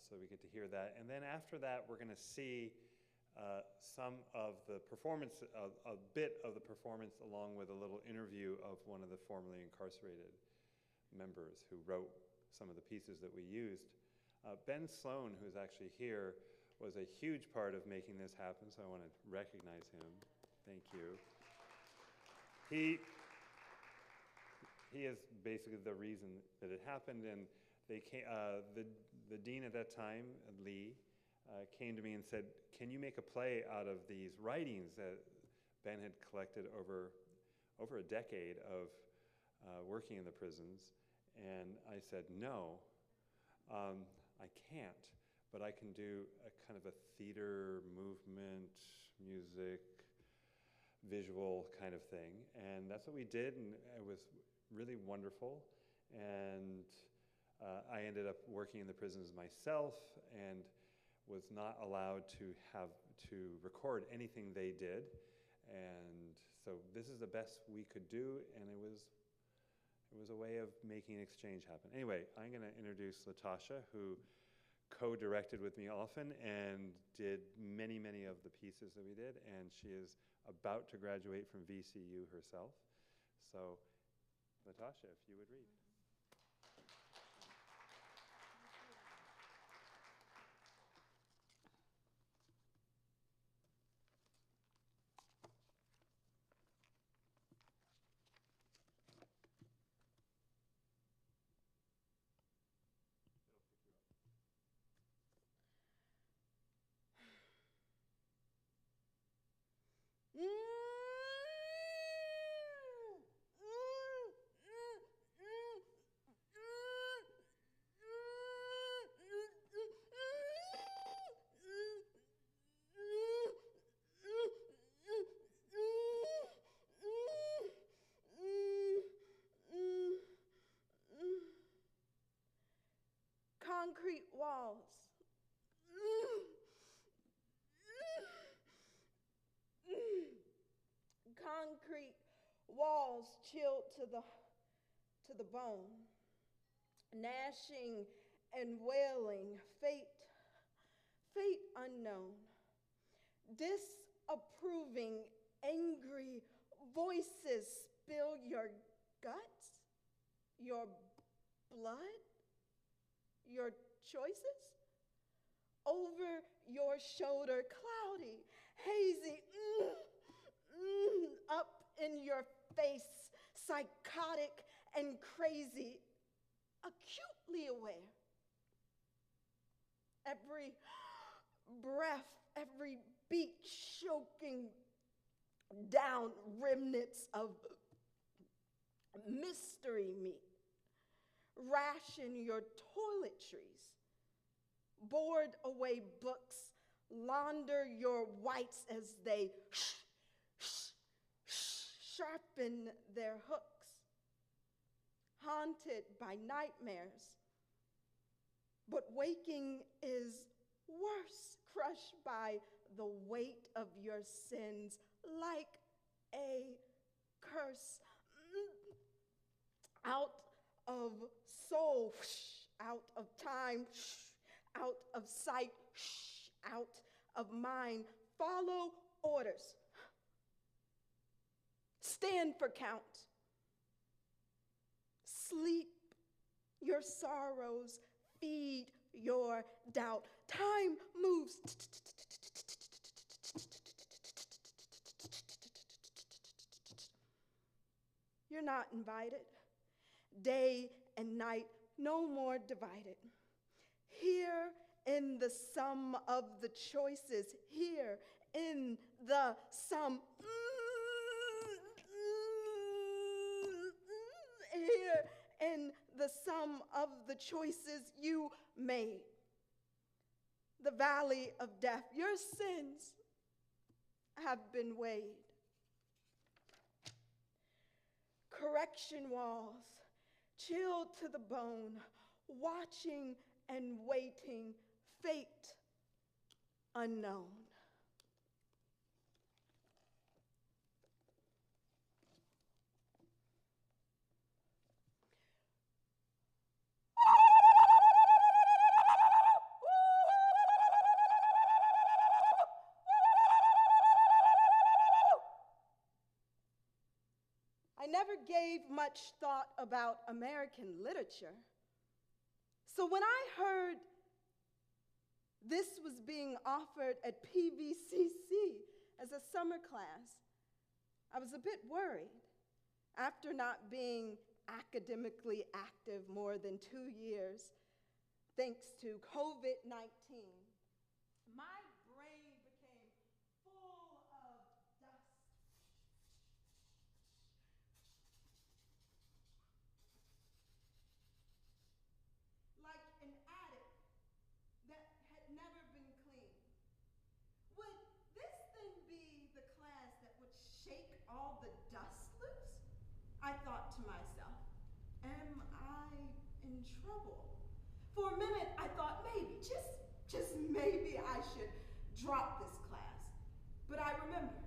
So we get to hear that. And then after that, we're going to see some of the performance, a bit of the performance, along with a little interview of one of the formerly incarcerated members who wrote some of the pieces that we used. Ben Sloan, who's actually here, was a huge part of making this happen, so I want to recognize him. Thank you. He is basically the reason that it happened, and they came, the dean at that time, Lee, came to me and said, can you make a play out of these writings that Ben had collected over a decade of working in the prisons? And I said, no, I can't, but I can do a kind of a theater, movement, music, visual kind of thing. And that's what we did, and it was really wonderful. And I ended up working in the prisons myself and was not allowed to record anything they did. And so this is the best we could do, and it was a way of making an exchange happen. Anyway, I'm going to introduce Latasha, who co-directed with me often and did many, many of the pieces that we did, and she is about to graduate from VCU herself. So, Latasha, if you would read. Concrete walls. Concrete walls chilled to the bone, gnashing and wailing, fate unknown, disapproving, angry voices spill your guts, your blood, your choices over your shoulder, cloudy, hazy, up in your face, psychotic and crazy, acutely aware. Every breath, every beat choking down remnants of mystery meat. Ration your toiletries, board away books, launder your whites as they sharpen their hooks, haunted by nightmares. But waking is worse, crushed by the weight of your sins like a curse. Out of soul, out of time, out of sight, out of mind. Follow orders. Stand for count. Sleep your sorrows, feed your doubt. Time moves. You're not invited. Day and night, no more divided. Here in the sum of the choices, here in the sum, here in the sum of the choices you made. The valley of death, your sins have been weighed. Correction walls, chilled to the bone, watching and waiting, fate unknown. never gave much thought about American literature. So when I heard this was being offered at PVCC as a summer class, I was a bit worried. After not being academically active more than 2 years, thanks to COVID-19, my brain became full of dust. Like an attic that had never been cleaned. Would this then be the class that would shake all the dust loose? I thought to myself, am I in trouble? For a minute, I thought maybe, just maybe I should drop this class. But I remembered,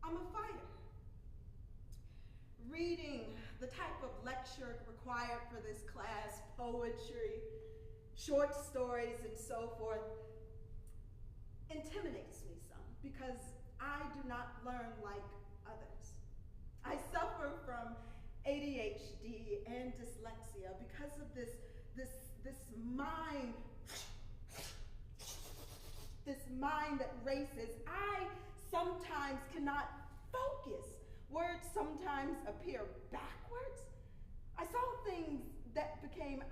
I'm a fighter. Reading the type of lecture required for this class, poetry, short stories, and so forth, intimidates me some because I do not learn like others. I suffer from ADHD and dyslexia because of this mind that races. I sometimes cannot focus. Words sometimes appear backwards. I saw things that became,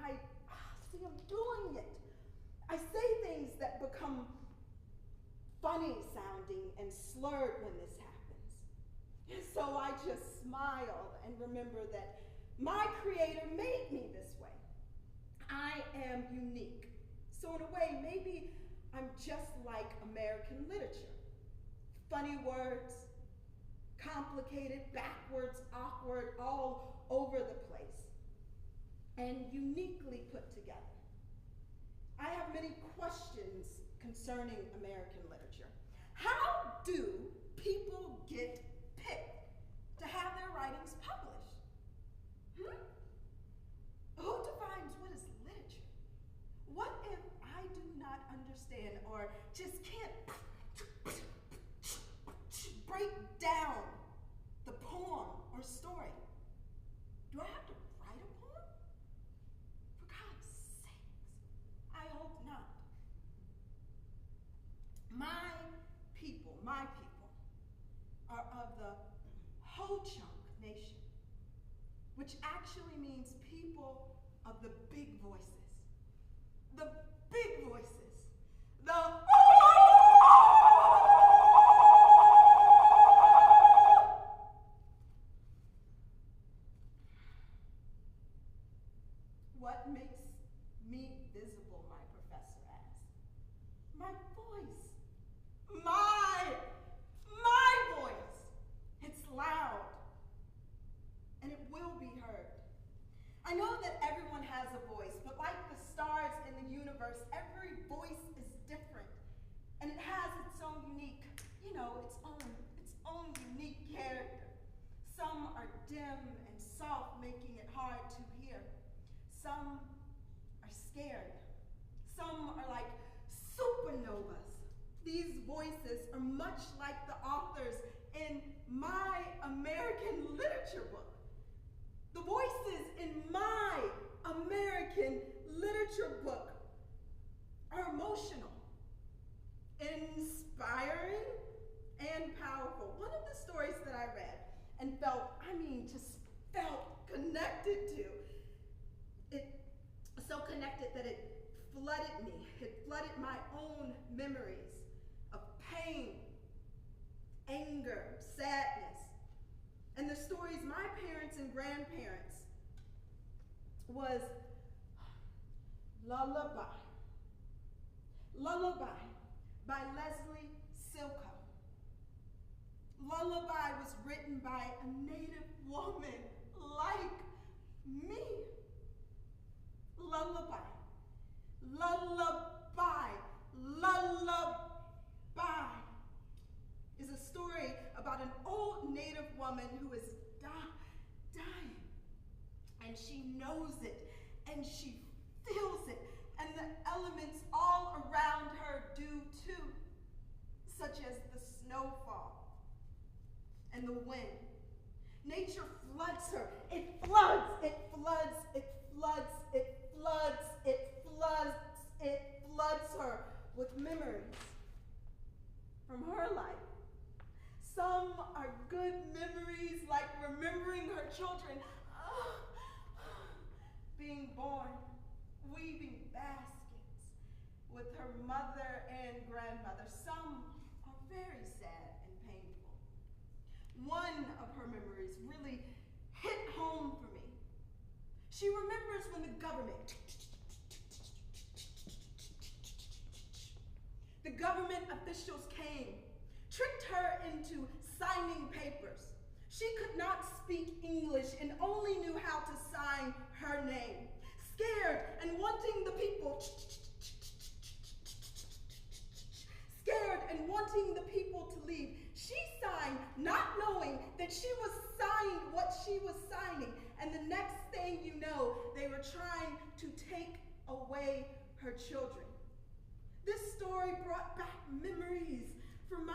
see, I'm doing it. I say things that become funny sounding and slurred when this happens. So I just smile and remember that my Creator made me this way. I am unique. So in a way, maybe I'm just like American literature. Funny words, complicated, backwards, awkward, all over the place, and uniquely put together. I have many questions concerning American literature. How do people get picked to have their writings published? Who defines what is literature? What if I do not understand or just can't break down the poem or story? Do I have to write a poem? For God's sakes, I hope not. My people are of the Ho-Chunk Nation, which actually means people of the big voices. The big voices. The What makes me visible, my professor asked. My voice. My voice. It's loud. And it will be heard. I know that everyone has a voice, but like the stars in the universe, every voice is different. And it has its own unique, its own unique character. Some are dim and soft, making it hard to hear. Some are scared. Some are like supernovas. These voices are much like the authors in my American literature book. The voices in my American literature book are emotional, inspiring, and powerful. One of the stories that I read and felt connected to, so connected that it flooded me. It flooded my own memories of pain, anger, sadness, and the stories my parents and grandparents was Lullaby. Lullaby by Leslie Silko. Lullaby was written by a Native woman like me. Lullaby. Lullaby. Lullaby is a story about an old Native woman who is dying. And she knows it, and she feels it, and the elements all around her do too, such as the snowfall and the wind Nature floods her. It floods, it floods, it floods, it floods, it floods, it floods her with memories from her life. Some are good memories, like remembering her children being born, weaving baskets with her mother and grandmother. Some are very sad and painful. One of her memories really hit home for me. She remembers when the government officials came, tricked her into signing papers. She could not speak English and only knew how to sign her name. Scared and wanting the people to leave, she signed, not knowing that she was signing what she was signing. And the next thing you know, they were trying to take away her children. This story brought back memories from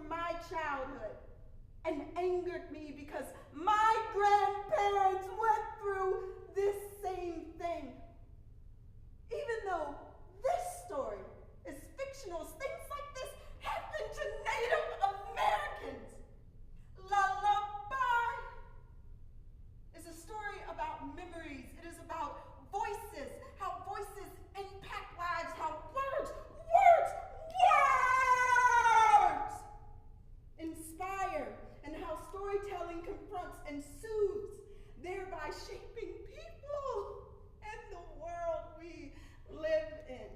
my childhood and angered me because my grandparents went through this same thing. Even though this story is fictional, things like this happen to Native Americans. Lullaby is a story about memories. It is about voices, how voices impact lives, how words inspire, and how storytelling confronts and soothes, thereby shaping people and the world we live in.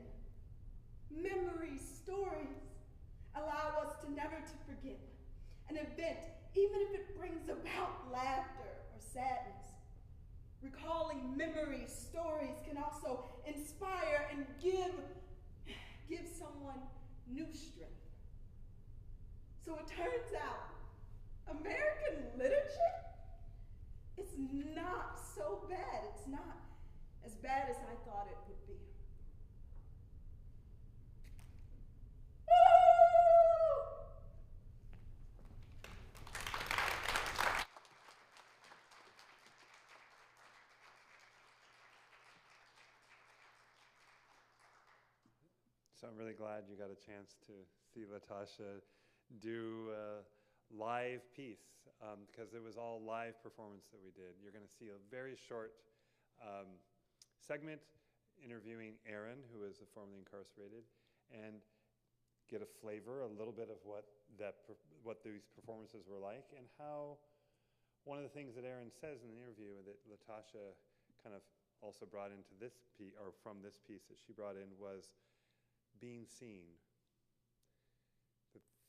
Memory stories allow us to never to forget an event, even if it brings about laughter or sadness. Recalling memory stories can also inspire and give someone new strength. So it turns out, American literature is not so bad. It's not as bad as I thought it would be. So I'm really glad you got a chance to see Latasha do a live piece, because it was all live performance that we did. You're going to see a very short segment interviewing Aaron, who is formerly incarcerated, and get a flavor, a little bit of what these performances were like, and how one of the things that Aaron says in the interview that Latasha kind of also brought into this piece, or from this piece that she brought in, was being seen.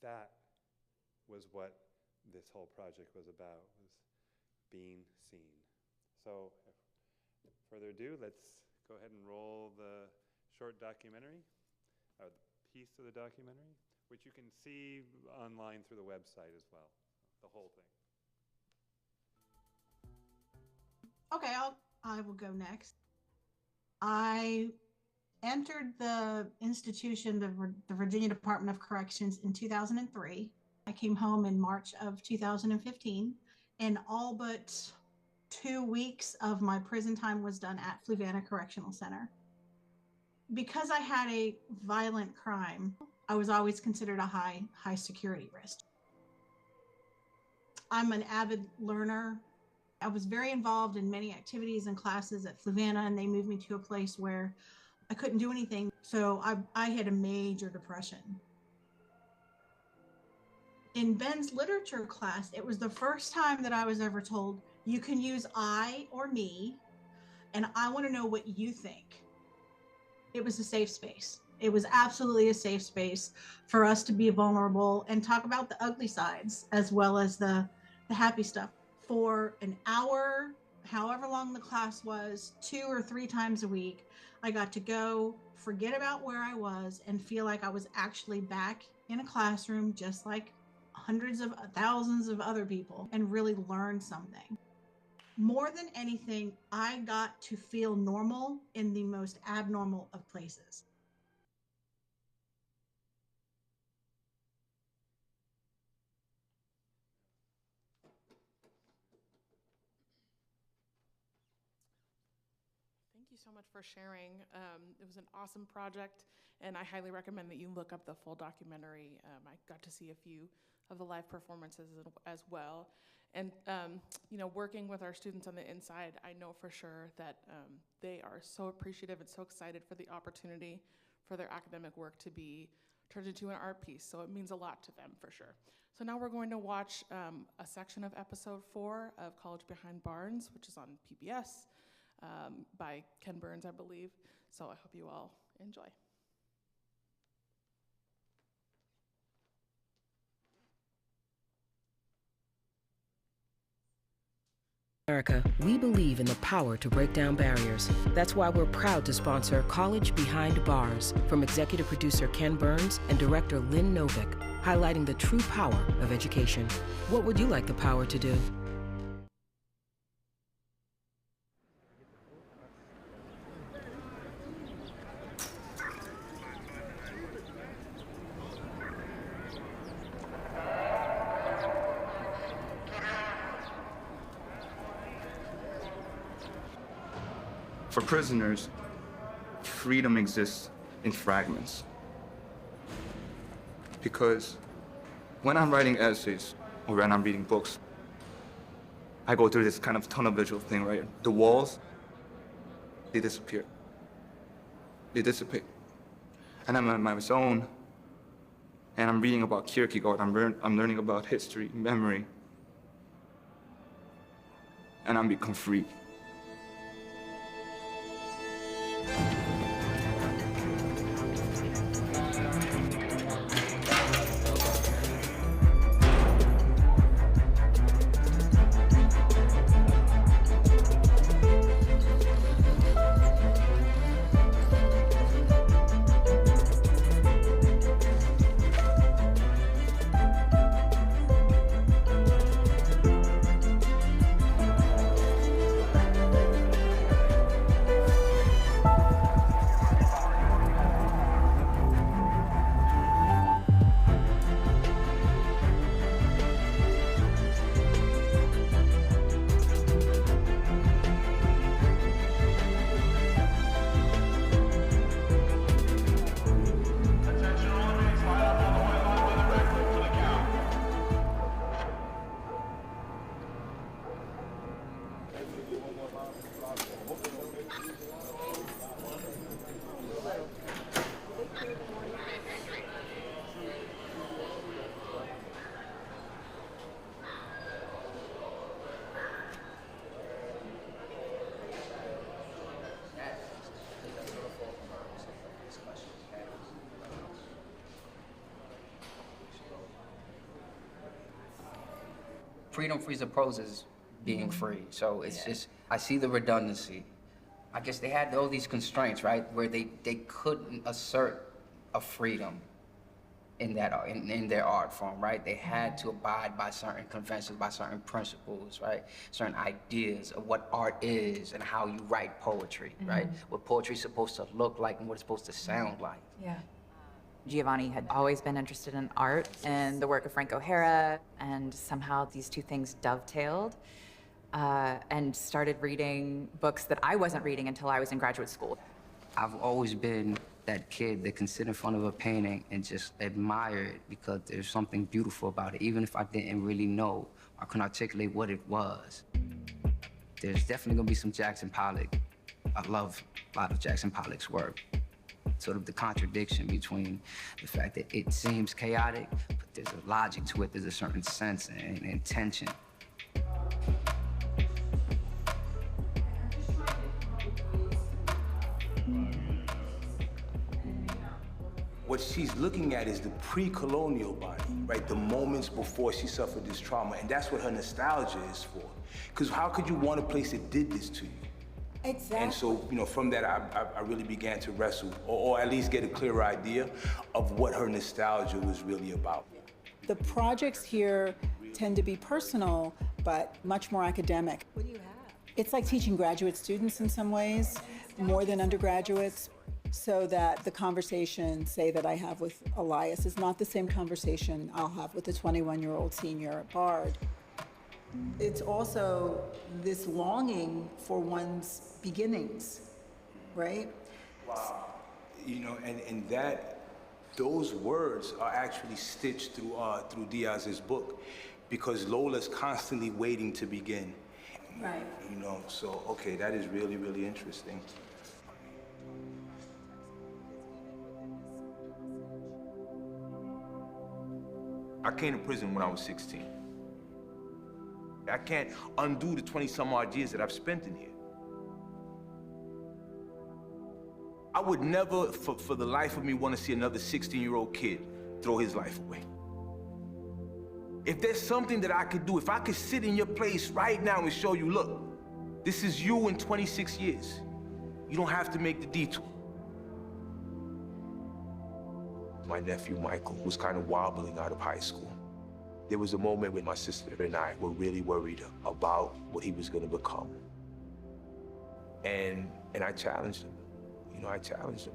That was what this whole project was about, was being seen. So, without further ado, let's go ahead and roll the short documentary, or the piece of the documentary, which you can see online through the website as well, the whole thing. Okay, I will go next. I entered the institution, the Virginia Department of Corrections, in 2003. I came home in March of 2015, and all but 2 weeks of my prison time was done at Fluvanna Correctional Center. Because I had a violent crime, I was always considered a high security risk. I'm an avid learner. I was very involved in many activities and classes at Fluvanna, and they moved me to a place where I couldn't do anything. So I had a major depression. In Ben's literature class, it was the first time that I was ever told, you can use I or me, and I want to know what you think. It was a safe space. It was absolutely a safe space for us to be vulnerable and talk about the ugly sides as well as the happy stuff. For an hour, however long the class was, 2 or 3 times a week, I got to go, forget about where I was, and feel like I was actually back in a classroom just like hundreds of thousands of other people, and really learn something. More than anything, I got to feel normal in the most abnormal of places. you so much for sharing. It was an awesome project, and I highly recommend that you look up the full documentary. I got to see a few of the live performances as well. And, you know, working with our students on the inside, I know for sure that they are so appreciative and so excited for the opportunity for their academic work to be turned into an art piece. So it means a lot to them for sure. So now we're going to watch a section of episode 4 of College Behind Bars, which is on PBS by Ken Burns, I believe. So I hope you all enjoy. America, we believe in the power to break down barriers. That's why we're proud to sponsor College Behind Bars from executive producer Ken Burns and director Lynn Novick, highlighting the true power of education. What would you like the power to do? For prisoners, freedom exists in fragments. Because when I'm writing essays or when I'm reading books, I go through this kind of tunnel visual thing, right? The walls, they disappear. They dissipate. And I'm on my own, and I'm reading about Kierkegaard, I'm learning about history, memory, and I'm become free. Freedom presupposes being free. So it's just, I see the redundancy. I guess they had all these constraints, right? Where they couldn't assert a freedom in that in their art form, right? They had to abide by certain conventions, by certain principles, right? Certain ideas of what art is and how you write poetry, right? What poetry's supposed to look like and what it's supposed to sound like. Yeah. Giovanni had always been interested in art and the work of Frank O'Hara, and somehow these two things dovetailed, and started reading books that I wasn't reading until I was in graduate school. I've always been that kid that can sit in front of a painting and just admire it because there's something beautiful about it, even if I didn't really know or can articulate what it was. There's definitely gonna be some Jackson Pollock. I love a lot of Jackson Pollock's work. Sort of the contradiction between the fact that it seems chaotic, but there's a logic to it, there's a certain sense and intention. What she's looking at is the pre-colonial body, right? The moments before she suffered this trauma, and that's what her nostalgia is for. Because how could you want a place that did this to you? Exactly. And so, you know, from that, I really began to wrestle, or at least get a clearer idea of what her nostalgia was really about. The projects here tend to be personal, but much more academic. What do you have? It's like teaching graduate students in some ways, more than undergraduates, so that the conversation, say, that I have with Elias is not the same conversation I'll have with a 21-year-old senior at Bard. It's also this longing for one's beginnings right? Wow. You know, and that, those words are actually stitched through Diaz's book, because Lola's constantly waiting to begin. Right. You know, so, okay, that is really, really interesting. I came to prison when I was 16. I can't undo the 20-some-odd years that I've spent in here. I would never, for the life of me, want to see another 16-year-old kid throw his life away. If there's something that I could do, if I could sit in your place right now and show you, look, this is you in 26 years. You don't have to make the detour. My nephew, Michael, was kind of wobbling out of high school. There was a moment when my sister and I were really worried about what he was going to become. And I challenged him. You know, I challenged him.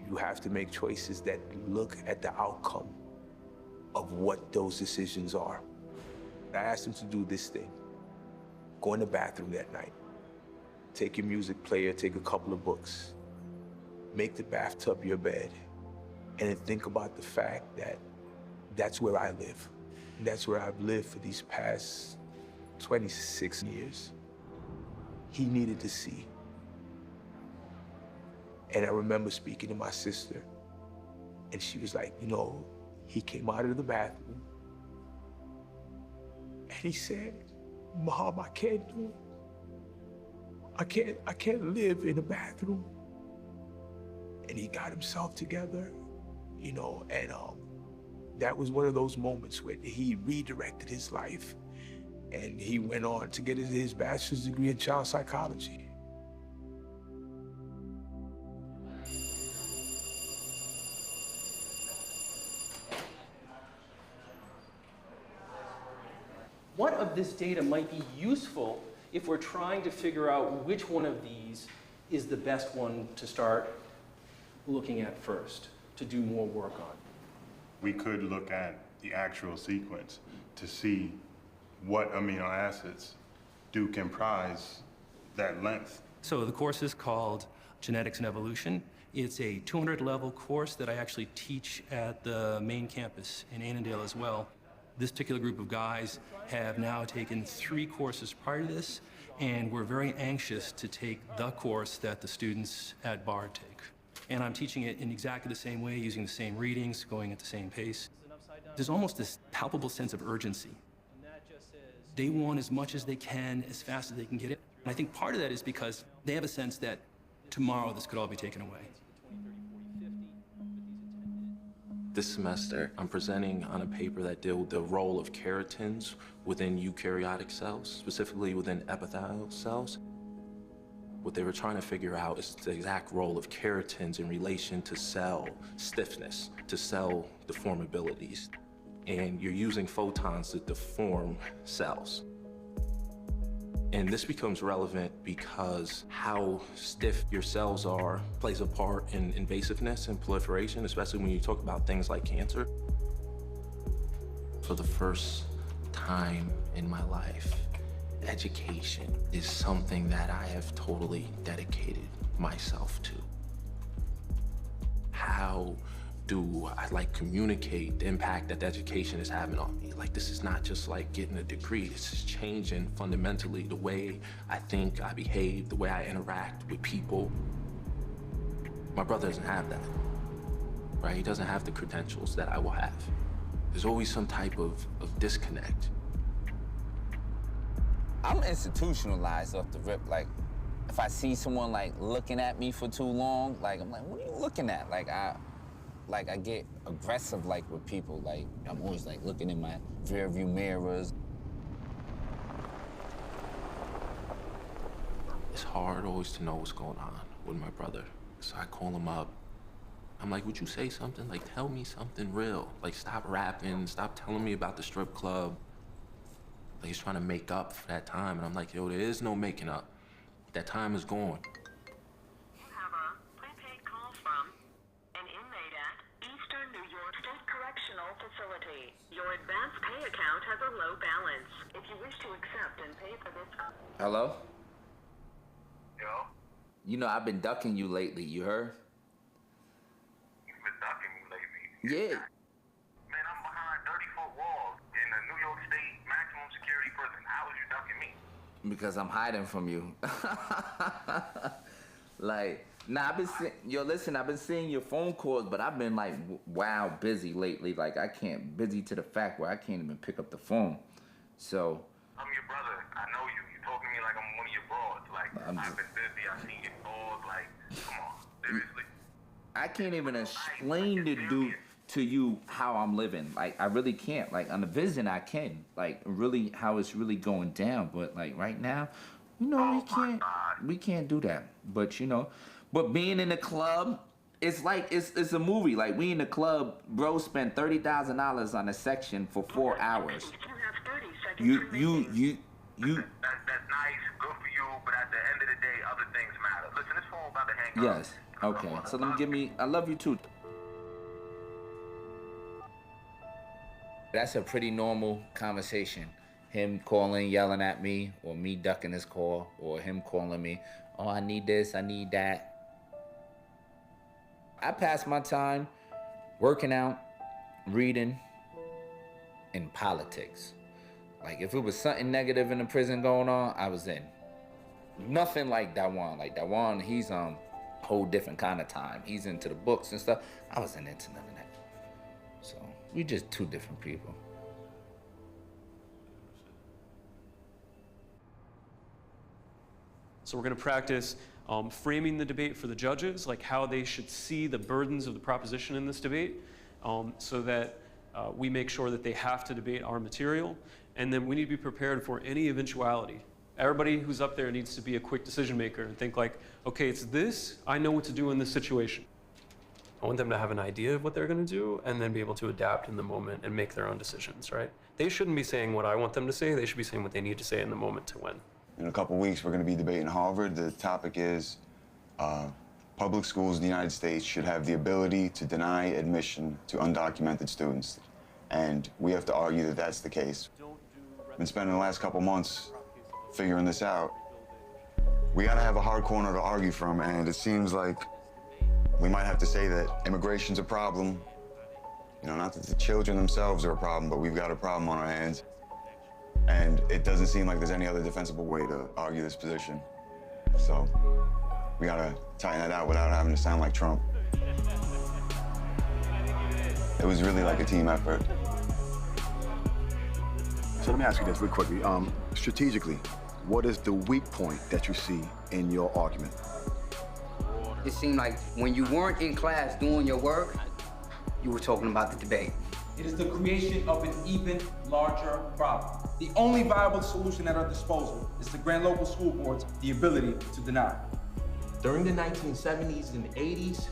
You have to make choices that look at the outcome of what those decisions are. I asked him to do this thing. Go in the bathroom that night. Take your music player, take a couple of books. Make the bathtub your bed. And then think about the fact that that's where I live. That's where I've lived for these past 26 years. He needed to see. And I remember speaking to my sister, and she was like, you know, he came out of the bathroom, and he said, Mom, I can't do it. I can't live in a bathroom. And he got himself together, you know, and that was one of those moments when he redirected his life, and he went on to get his bachelor's degree in child psychology. What of this data might be useful if we're trying to figure out which one of these is the best one to start looking at first, to do more work on? We could look at the actual sequence to see what amino acids do comprise that length. So the course is called Genetics and Evolution. It's a 200-level course that I actually teach at the main campus in Annandale as well. This particular group of guys have now taken 3 courses prior to this, and we're very anxious to take the course that the students at Bard take. And I'm teaching it in exactly the same way, using the same readings, going at the same pace. There's almost this palpable sense of urgency. They want as much as they can, as fast as they can get it. And I think part of that is because they have a sense that tomorrow this could all be taken away. This semester, I'm presenting on a paper that deals with the role of keratins within eukaryotic cells, specifically within epithelial cells. What they were trying to figure out is the exact role of keratins in relation to cell stiffness, to cell deformabilities. And you're using photons to deform cells. And this becomes relevant because how stiff your cells are plays a part in invasiveness and proliferation, especially when you talk about things like cancer. For the first time in my life, education is something that I have totally dedicated myself to. How do I communicate the impact that education is having on me? This is not just getting a degree. This is changing fundamentally the way I think, I behave, the way I interact with people. My brother doesn't have that, right? He doesn't have the credentials that I will have. There's always some type of disconnect. I'm institutionalized off the rip. If I see someone looking at me for too long, I'm like, what are you looking at? I get aggressive with people. I'm always looking in my rear view mirrors. It's hard always to know what's going on with my brother. So I call him up. I'm like, would you say something? Tell me something real. Stop rapping, stop telling me about the strip club. He's trying to make up for that time. And I'm like, yo, there is no making up. That time is gone. You have a prepaid call from an inmate at Eastern New York State Correctional Facility. Your advance pay account has a low balance. If you wish to accept and pay for this call. Hello? Yo? You know, I've been ducking you lately, you heard? You've been ducking me lately. Yeah. Man, I'm behind 30-foot walls in a New York State maximum security prison. How is you ducking me? Because I'm hiding from you. Like, nah, I've been seeing your phone calls, but I've been like, wow, busy lately. Like, busy to the fact where I can't even pick up the phone. So. I'm your brother. I know you. You talking to me like I'm one of your broads. Like, I've been busy. I've seen your calls. Like, come on. Seriously. I can't even explain to you how I'm living. Like, I really can't. Like, on the vision, I can. Like, really, how it's really going down. But, like, right now, you know, we can't do that. But, you know, but being in the club, it's like, it's a movie. Like, we in the club, bro spent $30,000 on a section for 4 hours. You. That's nice, good for you, but at the end of the day, other things matter. Listen, this phone about to hang up. Yes. Okay. So I love you too. That's a pretty normal conversation. Him calling, yelling at me, or me ducking his call, or him calling me, oh, I need this, I need that. I pass my time working out, reading, and politics. Like, if it was something negative in the prison going on, I was in. Nothing like Dawan. Like, Dawan, he's on a whole different kind of time. He's into the books and stuff. I wasn't into none of that. So, we just two different people. So we're going to practice framing the debate for the judges, like how they should see the burdens of the proposition in this debate, so that we make sure that they have to debate our material. And then we need to be prepared for any eventuality. Everybody who's up there needs to be a quick decision maker and think like, okay, it's this, I know what to do in this situation. I want them to have an idea of what they're going to do and then be able to adapt in the moment and make their own decisions, right? They shouldn't be saying what I want them to say. They should be saying what they need to say in the moment to win. In a couple weeks, we're going to be debating Harvard. The topic is public schools in the United States should have the ability to deny admission to undocumented students. And we have to argue that that's the case. Been spending the last couple months figuring this out. We got to have a hard corner to argue from, and it seems like we might have to say that immigration's a problem. You know, not that the children themselves are a problem, but we've got a problem on our hands. And it doesn't seem like there's any other defensible way to argue this position. So we gotta tighten that out without having to sound like Trump. It was really like a team effort. So let me ask you this real quickly. Strategically, what is the weak point that you see in your argument? It seemed like when you weren't in class doing your work, you were talking about the debate. It is the creation of an even larger problem. The only viable solution at our disposal is to grant local school boards the ability to deny. During the 1970s and 80s,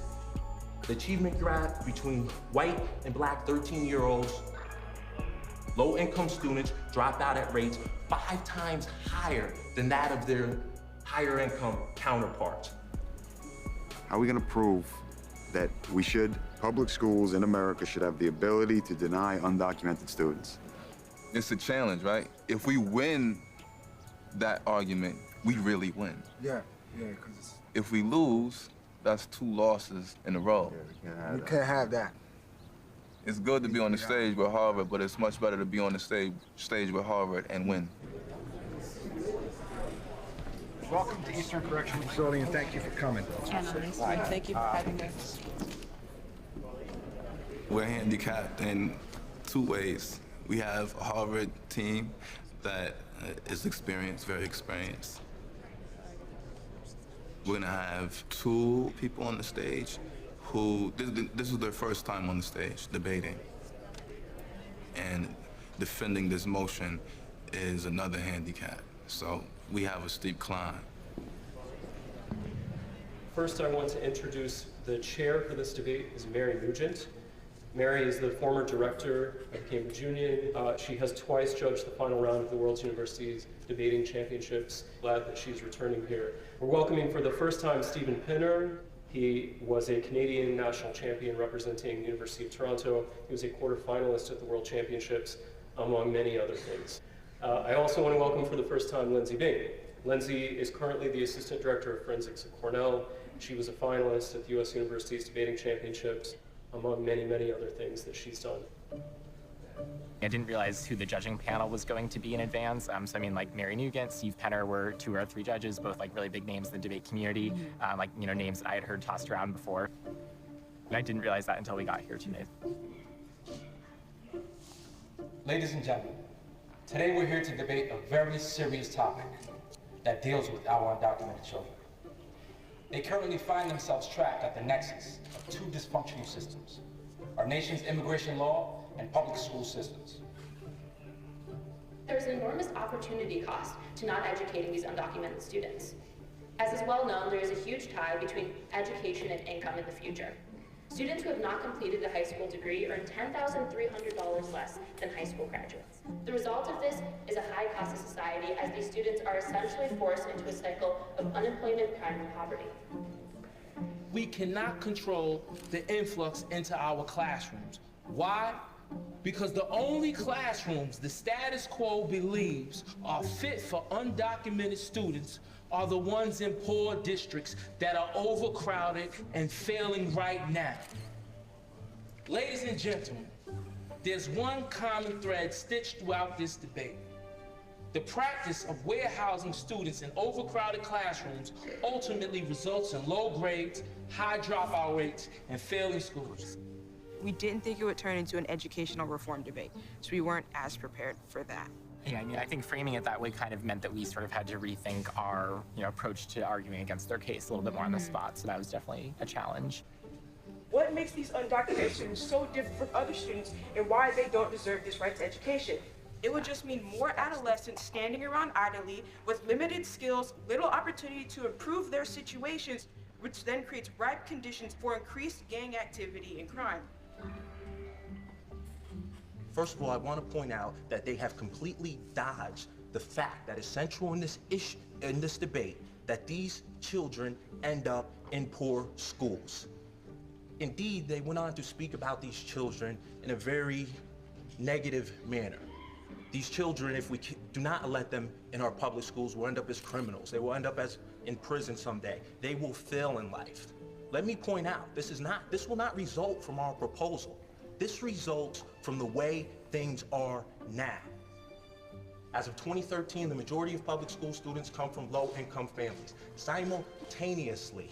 the achievement gap between white and black 13-year-olds, low-income students dropped out at rates 5 times higher than that of their higher-income counterparts. How are we gonna prove that public schools in America should have the ability to deny undocumented students? It's a challenge, right? If we win that argument, we really win. Yeah, because if we lose, that's 2 losses in a row. You can't have that. It's good to be on the stage with Harvard, but it's much better to be on the stage with Harvard and win. Welcome to Eastern Correctional Facility, and thank you for coming. Thank you for having us. We're handicapped in 2 ways. We have a Harvard team that is experienced, very experienced. We're gonna have 2 people on the stage who, this is their first time on the stage debating. And defending this motion is another handicap. So we have a steep climb. First, I want to introduce the chair for this debate is Mary Nugent. Mary is the former director of Cambridge Union. She has twice judged the final round of the World's Universities Debating Championships. Glad that she's returning here. We're welcoming for the first time Stephen Pinner. He was a Canadian national champion representing the University of Toronto. He was a quarterfinalist at the World Championships, among many other things. I also want to welcome for the first time Lindsay Bing. Lindsay is currently the Assistant Director of Forensics at Cornell. She was a finalist at the U.S. University's Debating Championships, among many, many other things that she's done. I didn't realize who the judging panel was going to be in advance. So I mean, like Mary Nugent, Steve Penner were 2 or 3 judges, both like really big names in the debate community, like, you know, names that I had heard tossed around before. And I didn't realize that until we got here today. Ladies and gentlemen, today we're here to debate a very serious topic that deals with our undocumented children. They currently find themselves trapped at the nexus of 2 dysfunctional systems: our nation's immigration law and public school systems. There's an enormous opportunity cost to not educating these undocumented students. As is well known, there is a huge tie between education and income in the future. Students who have not completed a high school degree earn $10,300 less than high school graduates. The result of this is a high cost to society, as these students are essentially forced into a cycle of unemployment, crime, and poverty. We cannot control the influx into our classrooms. Why? Because the only classrooms the status quo believes are fit for undocumented students are the ones in poor districts that are overcrowded and failing right now. Ladies and gentlemen, there's one common thread stitched throughout this debate. The practice of warehousing students in overcrowded classrooms ultimately results in low grades, high dropout rates, and failing schools. We didn't think it would turn into an educational reform debate, so we weren't as prepared for that. Yeah, I mean, I think framing it that way kind of meant that we sort of had to rethink our, you know, approach to arguing against their case a little bit more on the spot. So that was definitely a challenge. What makes these undocumented students so different from other students, and why they don't deserve this right to education? It would just mean more adolescents standing around idly with limited skills, little opportunity to improve their situations, which then creates ripe conditions for increased gang activity and crime. First of all, I want to point out that they have completely dodged the fact that is central in this issue, in this debate, that these children end up in poor schools. Indeed, they went on to speak about these children in a very negative manner. These children, if we do not let them in our public schools, will end up as criminals. They will end up as in prison someday. They will fail in life. Let me point out, this will not result from our proposal. This results from the way things are now. As of 2013, the majority of public school students come from low-income families. Simultaneously,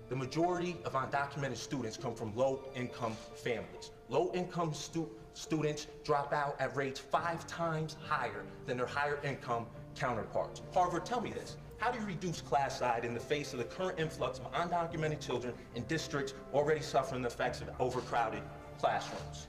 the majority of undocumented students come from low-income families. Low-income students drop out at rates 5 times higher than their higher-income counterparts. Harvard, tell me this. How do you reduce class size in the face of the current influx of undocumented children in districts already suffering the effects of overcrowded classrooms?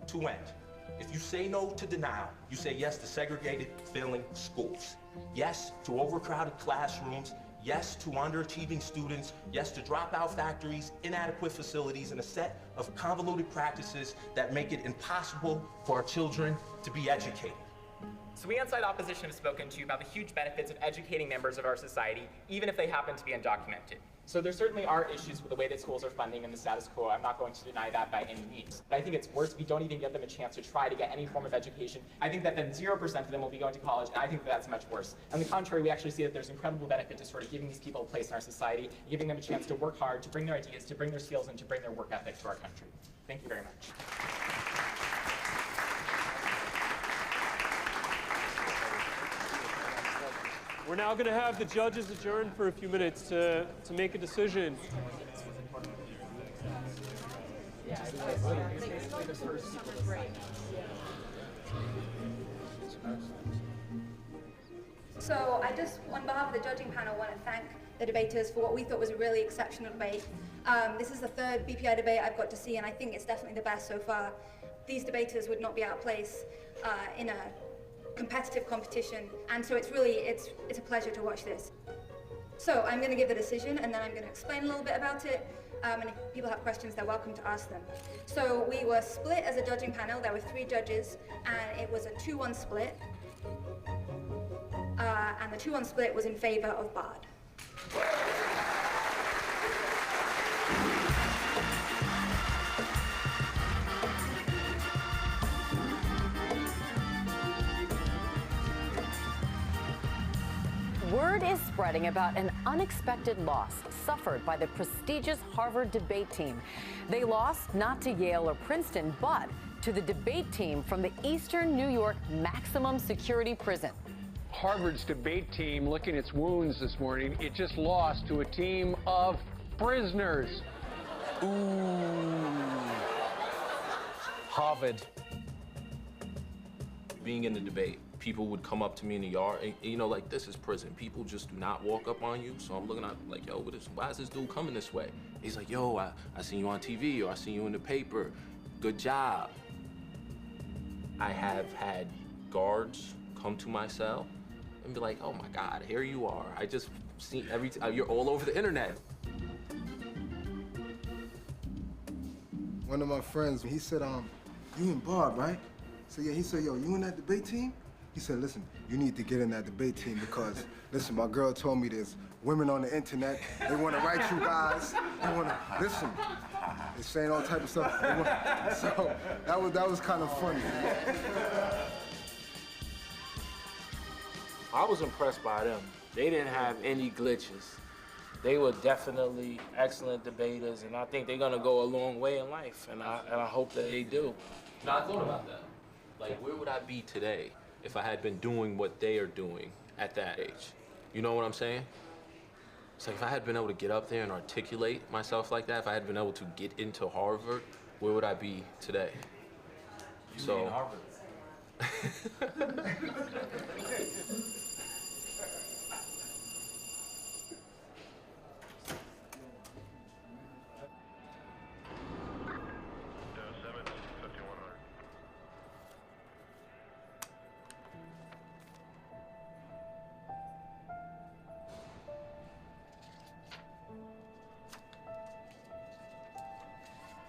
To end, if you say no to denial, you say yes to segregated, failing schools. Yes to overcrowded classrooms. Yes to underachieving students. Yes to dropout factories, inadequate facilities, and a set of convoluted practices that make it impossible for our children to be educated. So we outside opposition have spoken to you about the huge benefits of educating members of our society, even if they happen to be undocumented. So there certainly are issues with the way that schools are funding and the status quo. I'm not going to deny that by any means. But I think it's worse if we don't even give them a chance to try to get any form of education. I think that then 0% of them will be going to college, and I think that that's much worse. On the contrary, we actually see that there's incredible benefit to sort of giving these people a place in our society, giving them a chance to work hard, to bring their ideas, to bring their skills, and to bring their work ethic to our country. Thank you very much. We're now going to have the judges adjourn for a few minutes to make a decision. So I just, on behalf of the judging panel, want to thank the debaters for what we thought was a really exceptional debate. This is the 3rd BPI debate I've got to see, and I think it's definitely the best so far. These debaters would not be out of place in a competitive competition, and so it's a pleasure to watch this. So I'm going to give the decision, and then I'm going to explain a little bit about it, and if people have questions, they're welcome to ask them. So we were split as a judging panel. There were 3 judges, and it was a 2-1 split, and the 2-1 split was in favor of Bard. Word is spreading about an unexpected loss suffered by the prestigious Harvard debate team. They lost not to Yale or Princeton, but to the debate team from the Eastern New York maximum security prison. Harvard's debate team, licking its wounds this morning, it just lost to a team of prisoners. Ooh. Harvard. Being in the debate, people would come up to me in the yard, and you know, like, this is prison. People just do not walk up on you. So I'm looking at like, yo, why is this dude coming this way? He's like, yo, I seen you on TV, or I seen you in the paper. Good job. I have had guards come to my cell and be like, oh my God, here you are. I just seen you're all over the internet. One of my friends, he said, you and Bob, right? So yeah, he said, yo, you in that debate team? He said, listen, you need to get in that debate team because, listen, my girl told me there's women on the internet. They want to write you guys. They want to, listen, they're saying all type of stuff. So that was kind of funny. I was impressed by them. They didn't have any glitches. They were definitely excellent debaters, and I think they're gonna go a long way in life, and I hope that they do. Now, I thought about that. Like, where would I be today if I had been doing what they are doing at that age? You know what I'm saying? It's like if I had been able to get up there and articulate myself like that, if I had been able to get into Harvard, where would I be today? You mean Harvard?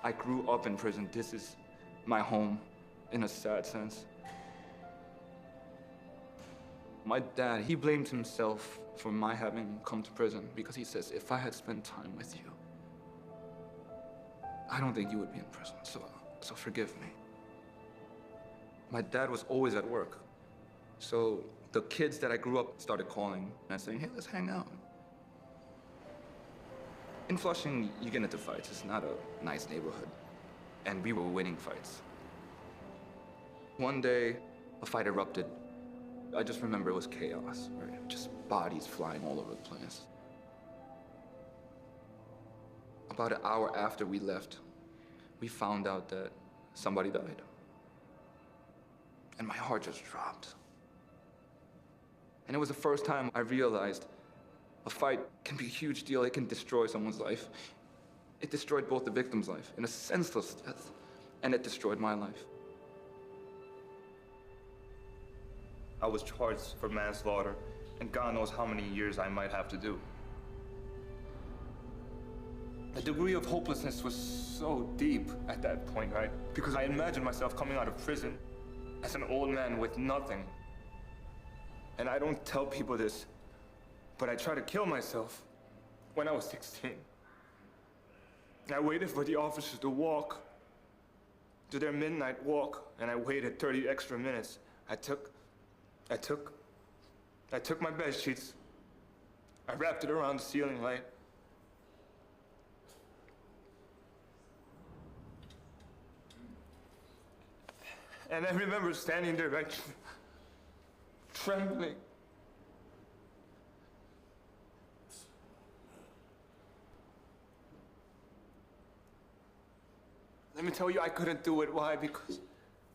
I grew up in prison. This is my home, in a sad sense. My dad, he blamed himself for my having come to prison because he says, if I had spent time with you, I don't think you would be in prison, so forgive me. My dad was always at work, so the kids that I grew up started calling and saying, hey, let's hang out. In Flushing, you get into fights. It's not a nice neighborhood. And we were winning fights. One day, a fight erupted. I just remember it was chaos, right? Just bodies flying all over the place. About an hour after we left, we found out that somebody died. And my heart just dropped. And it was the first time I realized a fight can be a huge deal. It can destroy someone's life. It destroyed both the victim's life in a senseless death, and it destroyed my life. I was charged for manslaughter, and God knows how many years I might have to do. The degree of hopelessness was so deep at that point, right? Because I imagined myself coming out of prison as an old man with nothing. And I don't tell people this, but I tried to kill myself when I was 16. I waited for the officers to walk, to their midnight walk, and I waited 30 extra minutes. I took my bed sheets, I wrapped it around the ceiling light. And I remember standing there, like, trembling. Let me tell you, I couldn't do it. Why?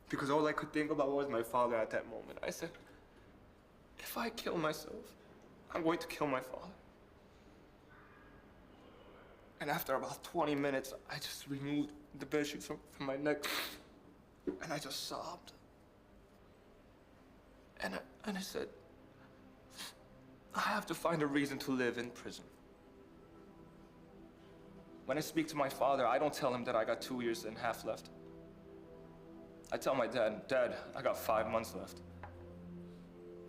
Because all I could think about was my father at that moment. I said, if I kill myself, I'm going to kill my father. And after about 20 minutes, I just removed the bedsheet from my neck, and I just sobbed. And I said, I have to find a reason to live in prison. When I speak to my father, I don't tell him that I got 2 years and a half left. I tell my dad, Dad, I got 5 months left.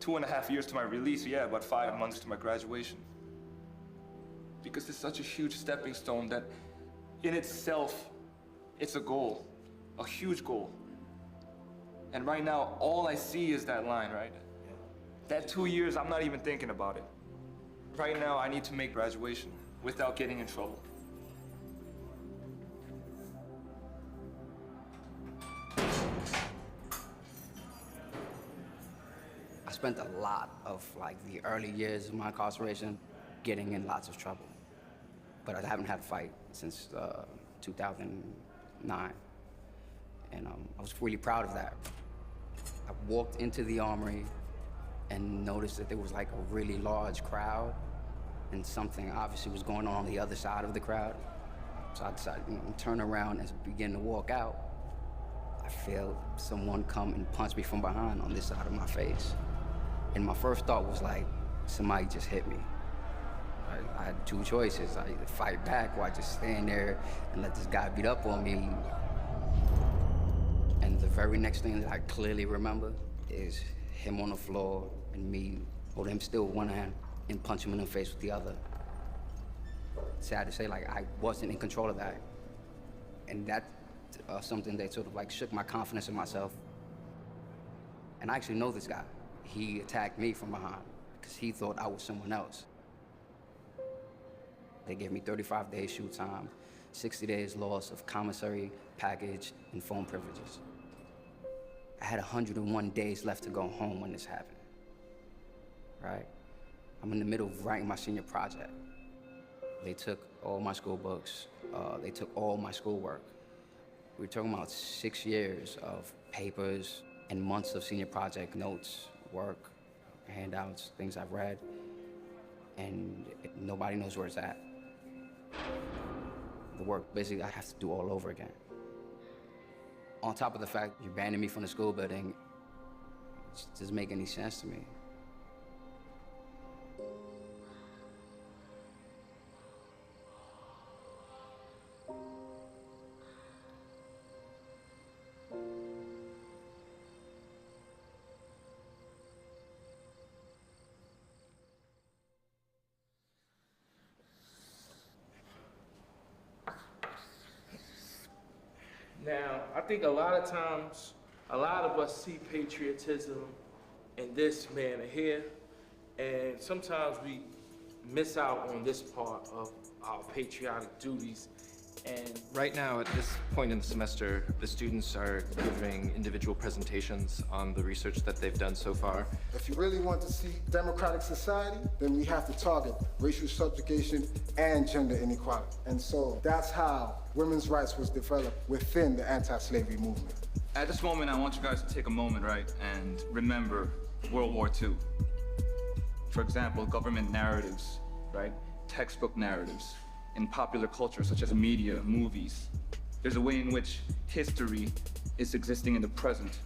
2.5 years to my release, yeah, but 5 months to my graduation. Because it's such a huge stepping stone that in itself, it's a goal, a huge goal. And right now, all I see is that line, right? That 2 years, I'm not even thinking about it. Right now, I need to make graduation without getting in trouble. I spent a lot of like the early years of my incarceration getting in lots of trouble. But I haven't had a fight since 2009. And I was really proud of that. I walked into the armory and noticed that there was like a really large crowd and something obviously was going on the other side of the crowd. So I decided to turn around and begin to walk out. I felt someone come and punch me from behind on this side of my face. And my first thought was like, somebody just hit me. I had two choices. I either fight back or I just stand there and let this guy beat up on me. And the very next thing that I clearly remember is him on the floor and me holding him still with one hand and punch him in the face with the other. Sad to say, like, I wasn't in control of that. And that's something that sort of like shook my confidence in myself. And I actually know this guy. He attacked me from behind because he thought I was someone else. They gave me 35 days shoot time, 60 days loss of commissary, package, and phone privileges. I had 101 days left to go home when this happened, right? I'm in the middle of writing my senior project. They took all my school books. They took all my schoolwork. We're talking about 6 years of papers and months of senior project notes, work, handouts, things I've read, and nobody knows where it's at. The work, basically, I have to do all over again. On top of the fact you're banning me from the school building, it just doesn't make any sense to me. Now, I think a lot of times, a lot of us see patriotism in this manner here, and sometimes we miss out on this part of our patriotic duties. And right now, at this point in the semester, the students are giving individual presentations on the research that they've done so far. If you really want to see democratic society, then we have to target racial subjugation and gender inequality. And so that's how women's rights was developed within the anti-slavery movement. At this moment, I want you guys to take a moment, right, and remember World War II. For example, government narratives, right? Textbook narratives in popular culture, such as media, movies. There's a way in which history is existing in the present.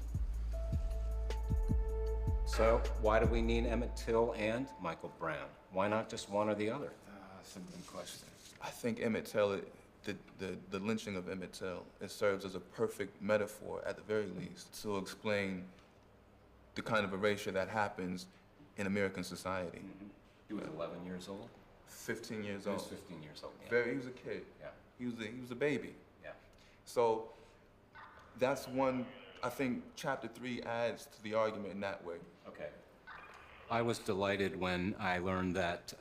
So why do we need Emmett Till and Michael Brown? Why not just one or the other? That's a good question. I think Emmett Till, the lynching of Emmett Till, it serves as a perfect metaphor, at the very least, to explain the kind of erasure that happens in American society. Mm-hmm. He was 11 years old? 15 years He old. was 15 years old. Yeah. He was a kid. Yeah. He was a baby. Yeah. So that's one, I think chapter 3 adds to the argument in that way. Okay. I was delighted when I learned that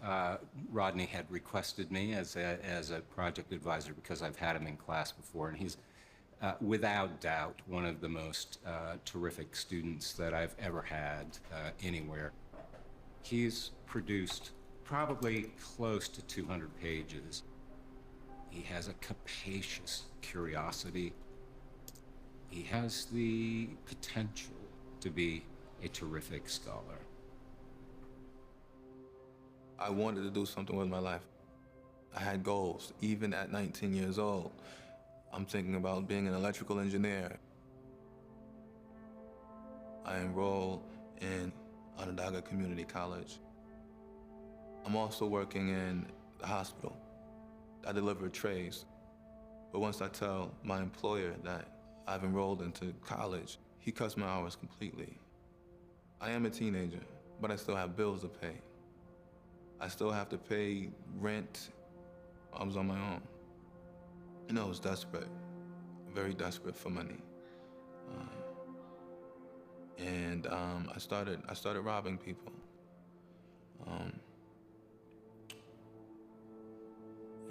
Rodney had requested me as a project advisor because I've had him in class before, and he's without doubt one of the most terrific students that I've ever had anywhere. He's produced probably close to 200 pages. He has a capacious curiosity. He has the potential to be a terrific scholar. I wanted to do something with my life. I had goals, even at 19 years old. I'm thinking about being an electrical engineer. I enrolled in Onondaga Community College. I'm also working in the hospital. I deliver trays. But once I tell my employer that I've enrolled into college, he cuts my hours completely. I am a teenager, but I still have bills to pay. I still have to pay rent. I was on my own. And I was desperate, very desperate for money. I started robbing people.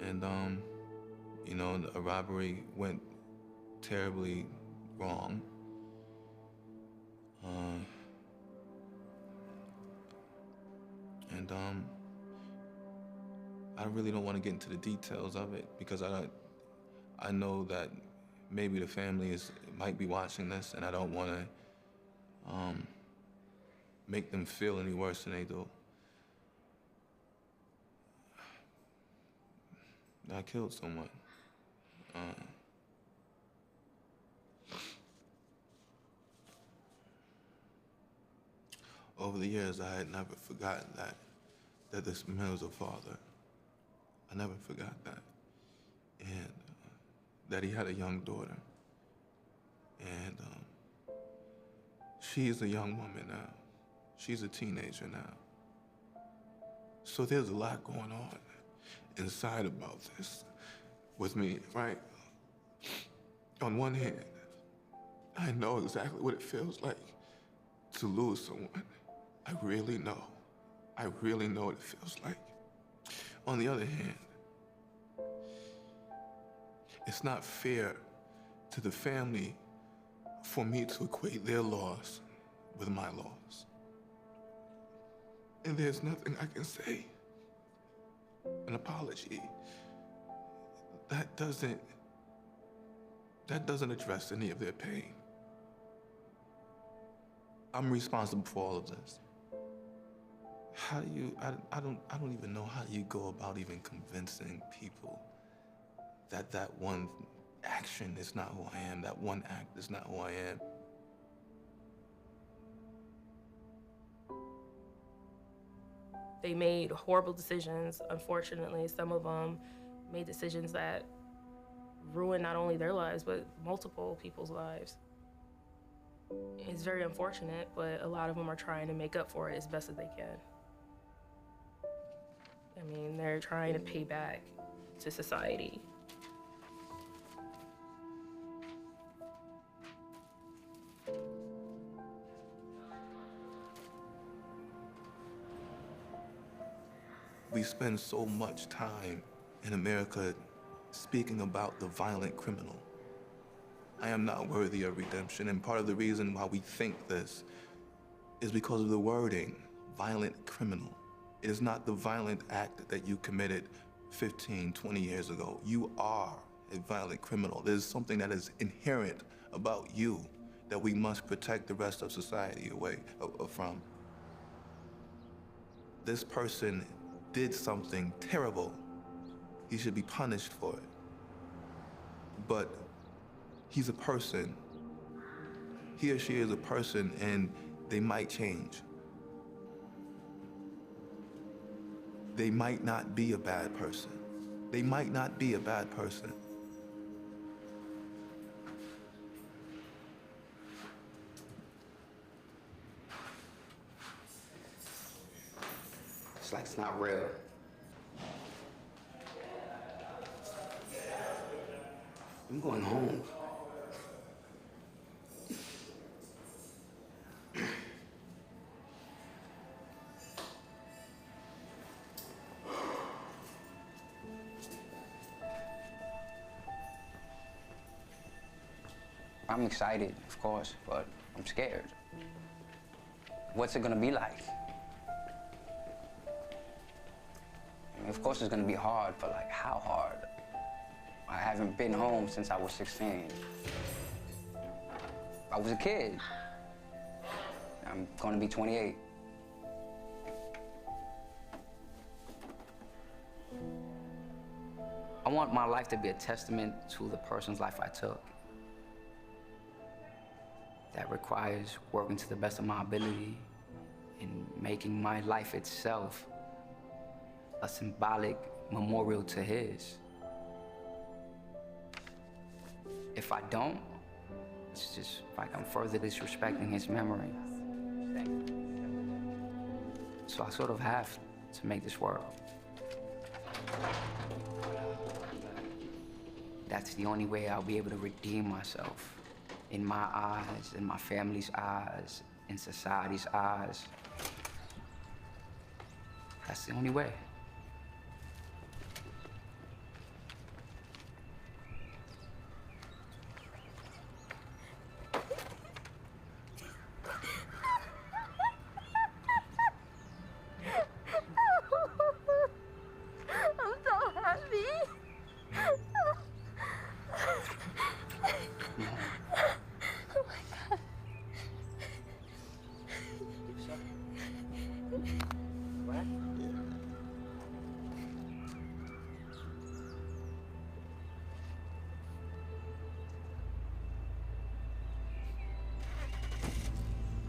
And, you know, a robbery went terribly wrong. And I really don't want to get into the details of it because I know that maybe the family might be watching this, and I don't want to make them feel any worse than they do. I killed someone. Over the years, I had never forgotten that this man was a father. I never forgot that. And that he had a young daughter. And she's a young woman now. She's a teenager now. So there's a lot going on inside about this with me, right? On one hand, I know exactly what it feels like to lose someone. I really know. I really know what it feels like. On the other hand, it's not fair to the family for me to equate their loss with my loss. And there's nothing I can say. An apology. That doesn't address any of their pain. I'm responsible for all of this. How do you, I don't even know how you go about even convincing people that that one action is not who I am, that one act is not who I am. They made horrible decisions, unfortunately. Some of them made decisions that ruined not only their lives, but multiple people's lives. It's very unfortunate, but a lot of them are trying to make up for it as best as they can. I mean, they're trying to pay back to society. We spend so much time in America speaking about the violent criminal. I am not worthy of redemption, and part of the reason why we think this is because of the wording, violent criminal. It is not the violent act that you committed 15, 20 years ago. You are a violent criminal. There's something that is inherent about you that we must protect the rest of society away from. This person did something terrible. He should be punished for it. But he's a person. He or she is a person, and they might change. They might not be a bad person. They might not be a bad person. It's like it's not real. I'm going home. I'm excited, of course, but I'm scared. What's it gonna be like? I mean, of course it's gonna be hard, but like, how hard? I haven't been home since I was 16. I was a kid. I'm gonna be 28. I want my life to be a testament to the person's life I took. That requires working to the best of my ability and making my life itself a symbolic memorial to his. If I don't, it's just like I'm further disrespecting his memory. So I sort of have to make this work. That's the only way I'll be able to redeem myself. In my eyes, in my family's eyes, in society's eyes. That's the only way.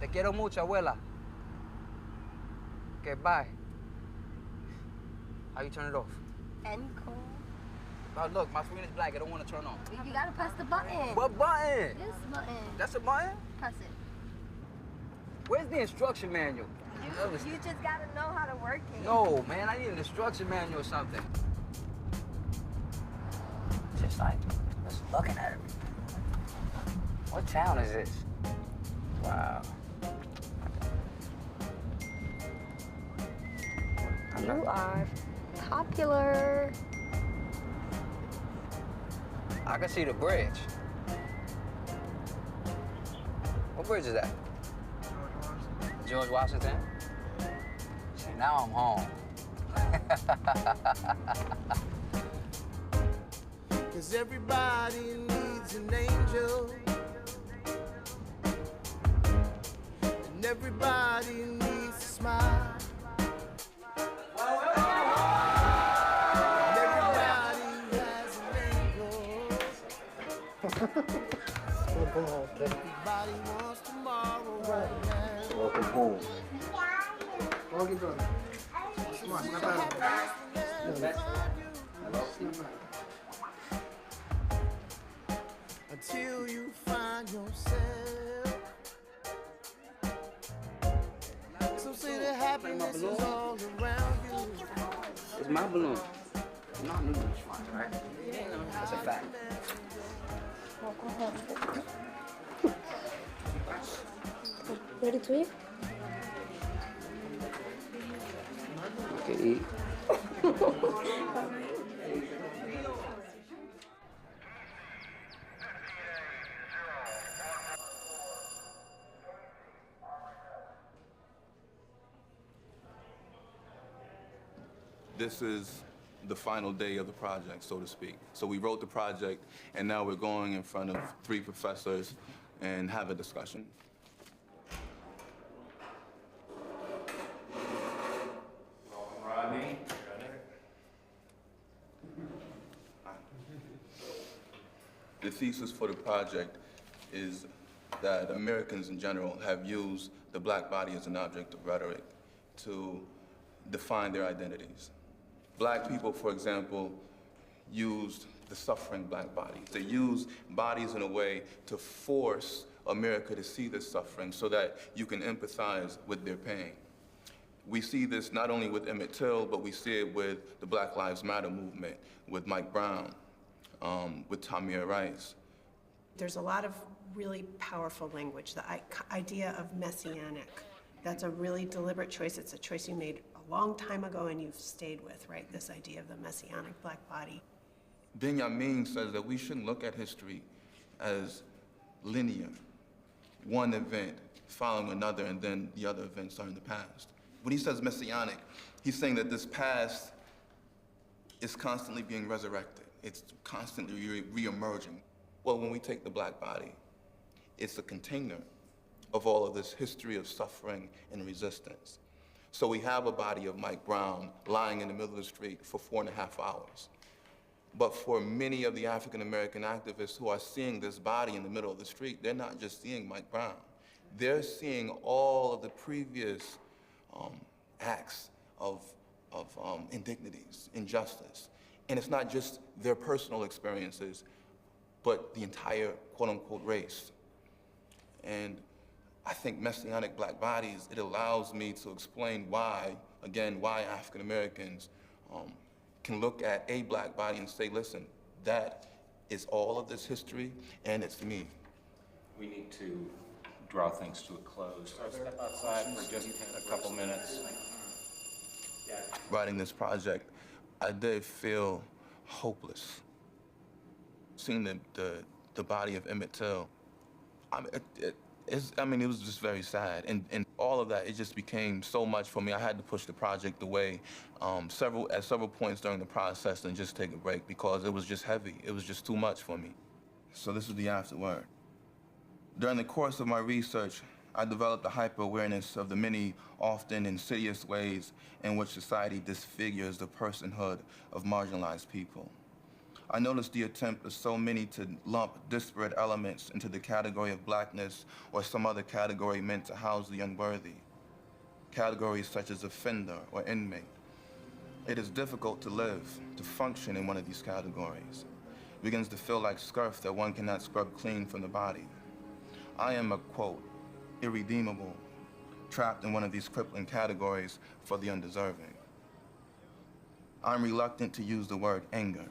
Te quiero mucho, abuela. Okay, bye. How you turn it off? Any call. Oh, look, my screen is black. I don't want to turn on. You gotta press the button. What button? This button. That's a button? Press it. Where's the instruction manual? You just gotta know how to work it. No, man, I need an instruction manual or something. Just like, just looking at it. What town is this? Wow. You are popular. I can see the bridge. What bridge is that? George Washington? See, now I'm home. 'Cause everybody needs an angel. And everybody needs a smile. And everybody has an angel. Everybody wants tomorrow right now. Welcome home. All get done. Come on, not bad. Until you find yourself. Some say that happiness is all around you. It's my balloon. I'm not moving this one, right? That's a fact. Ready to eat? You can eat. This is the final day of the project, so to speak. So we wrote the project, and now we're going in front of 3 professors and have a discussion. Rodney. The thesis for the project is that Americans in general have used the black body as an object of rhetoric to define their identities. Black people, for example, used the suffering black body. They used bodies in a way to force America to see this suffering so that you can empathize with their pain. We see this not only with Emmett Till, but we see it with the Black Lives Matter movement, with Mike Brown, with Tamir Rice. There's a lot of really powerful language. The idea of messianic, that's a really deliberate choice. It's a choice you made a long time ago and you've stayed with, right? This idea of the messianic black body. Benjamin says that we shouldn't look at history as linear, one event following another and then the other events are in the past. When he says messianic, he's saying that this past is constantly being resurrected. It's constantly re-emerging. Well, when we take the black body, it's a container of all of this history of suffering and resistance. So we have a body of Mike Brown lying in the middle of the street for 4.5 hours. But for many of the African-American activists who are seeing this body in the middle of the street, they're not just seeing Mike Brown. They're seeing all of the previous acts of indignities, injustice. And it's not just their personal experiences, but the entire quote-unquote race. And I think messianic black bodies, it allows me to explain why, again, why African Americans can look at a black body and say, listen, that is all of this history and it's me. We need to draw things to a close. So step outside for just a couple minutes. Writing this project, I did feel hopeless. Seeing the body of Emmett Till, it was just very sad. And all of that, it just became so much for me. I had to push the project away at several points during the process and just take a break because it was just heavy. It was just too much for me. So this is the afterword. During the course of my research, I developed a hyper-awareness of the many, often insidious ways in which society disfigures the personhood of marginalized people. I noticed the attempt of so many to lump disparate elements into the category of blackness or some other category meant to house the unworthy. Categories such as offender or inmate. It is difficult to live, to function in one of these categories. It begins to feel like scurf that one cannot scrub clean from the body. I am a, quote, irredeemable, trapped in one of these crippling categories for the undeserving. I'm reluctant to use the word anger.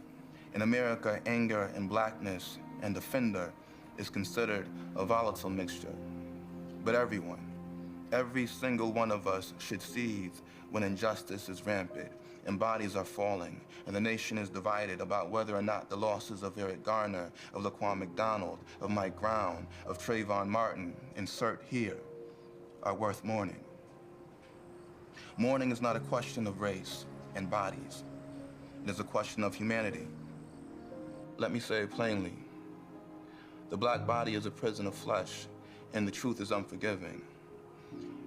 In America, anger and blackness and offender is considered a volatile mixture. But everyone, every single one of us should seethe when injustice is rampant and bodies are falling and the nation is divided about whether or not the losses of Eric Garner, of Laquan McDonald, of Mike Brown, of Trayvon Martin, insert here, are worth mourning. Mourning is not a question of race and bodies. It is a question of humanity. Let me say it plainly. The black body is a prison of flesh, and the truth is unforgiving.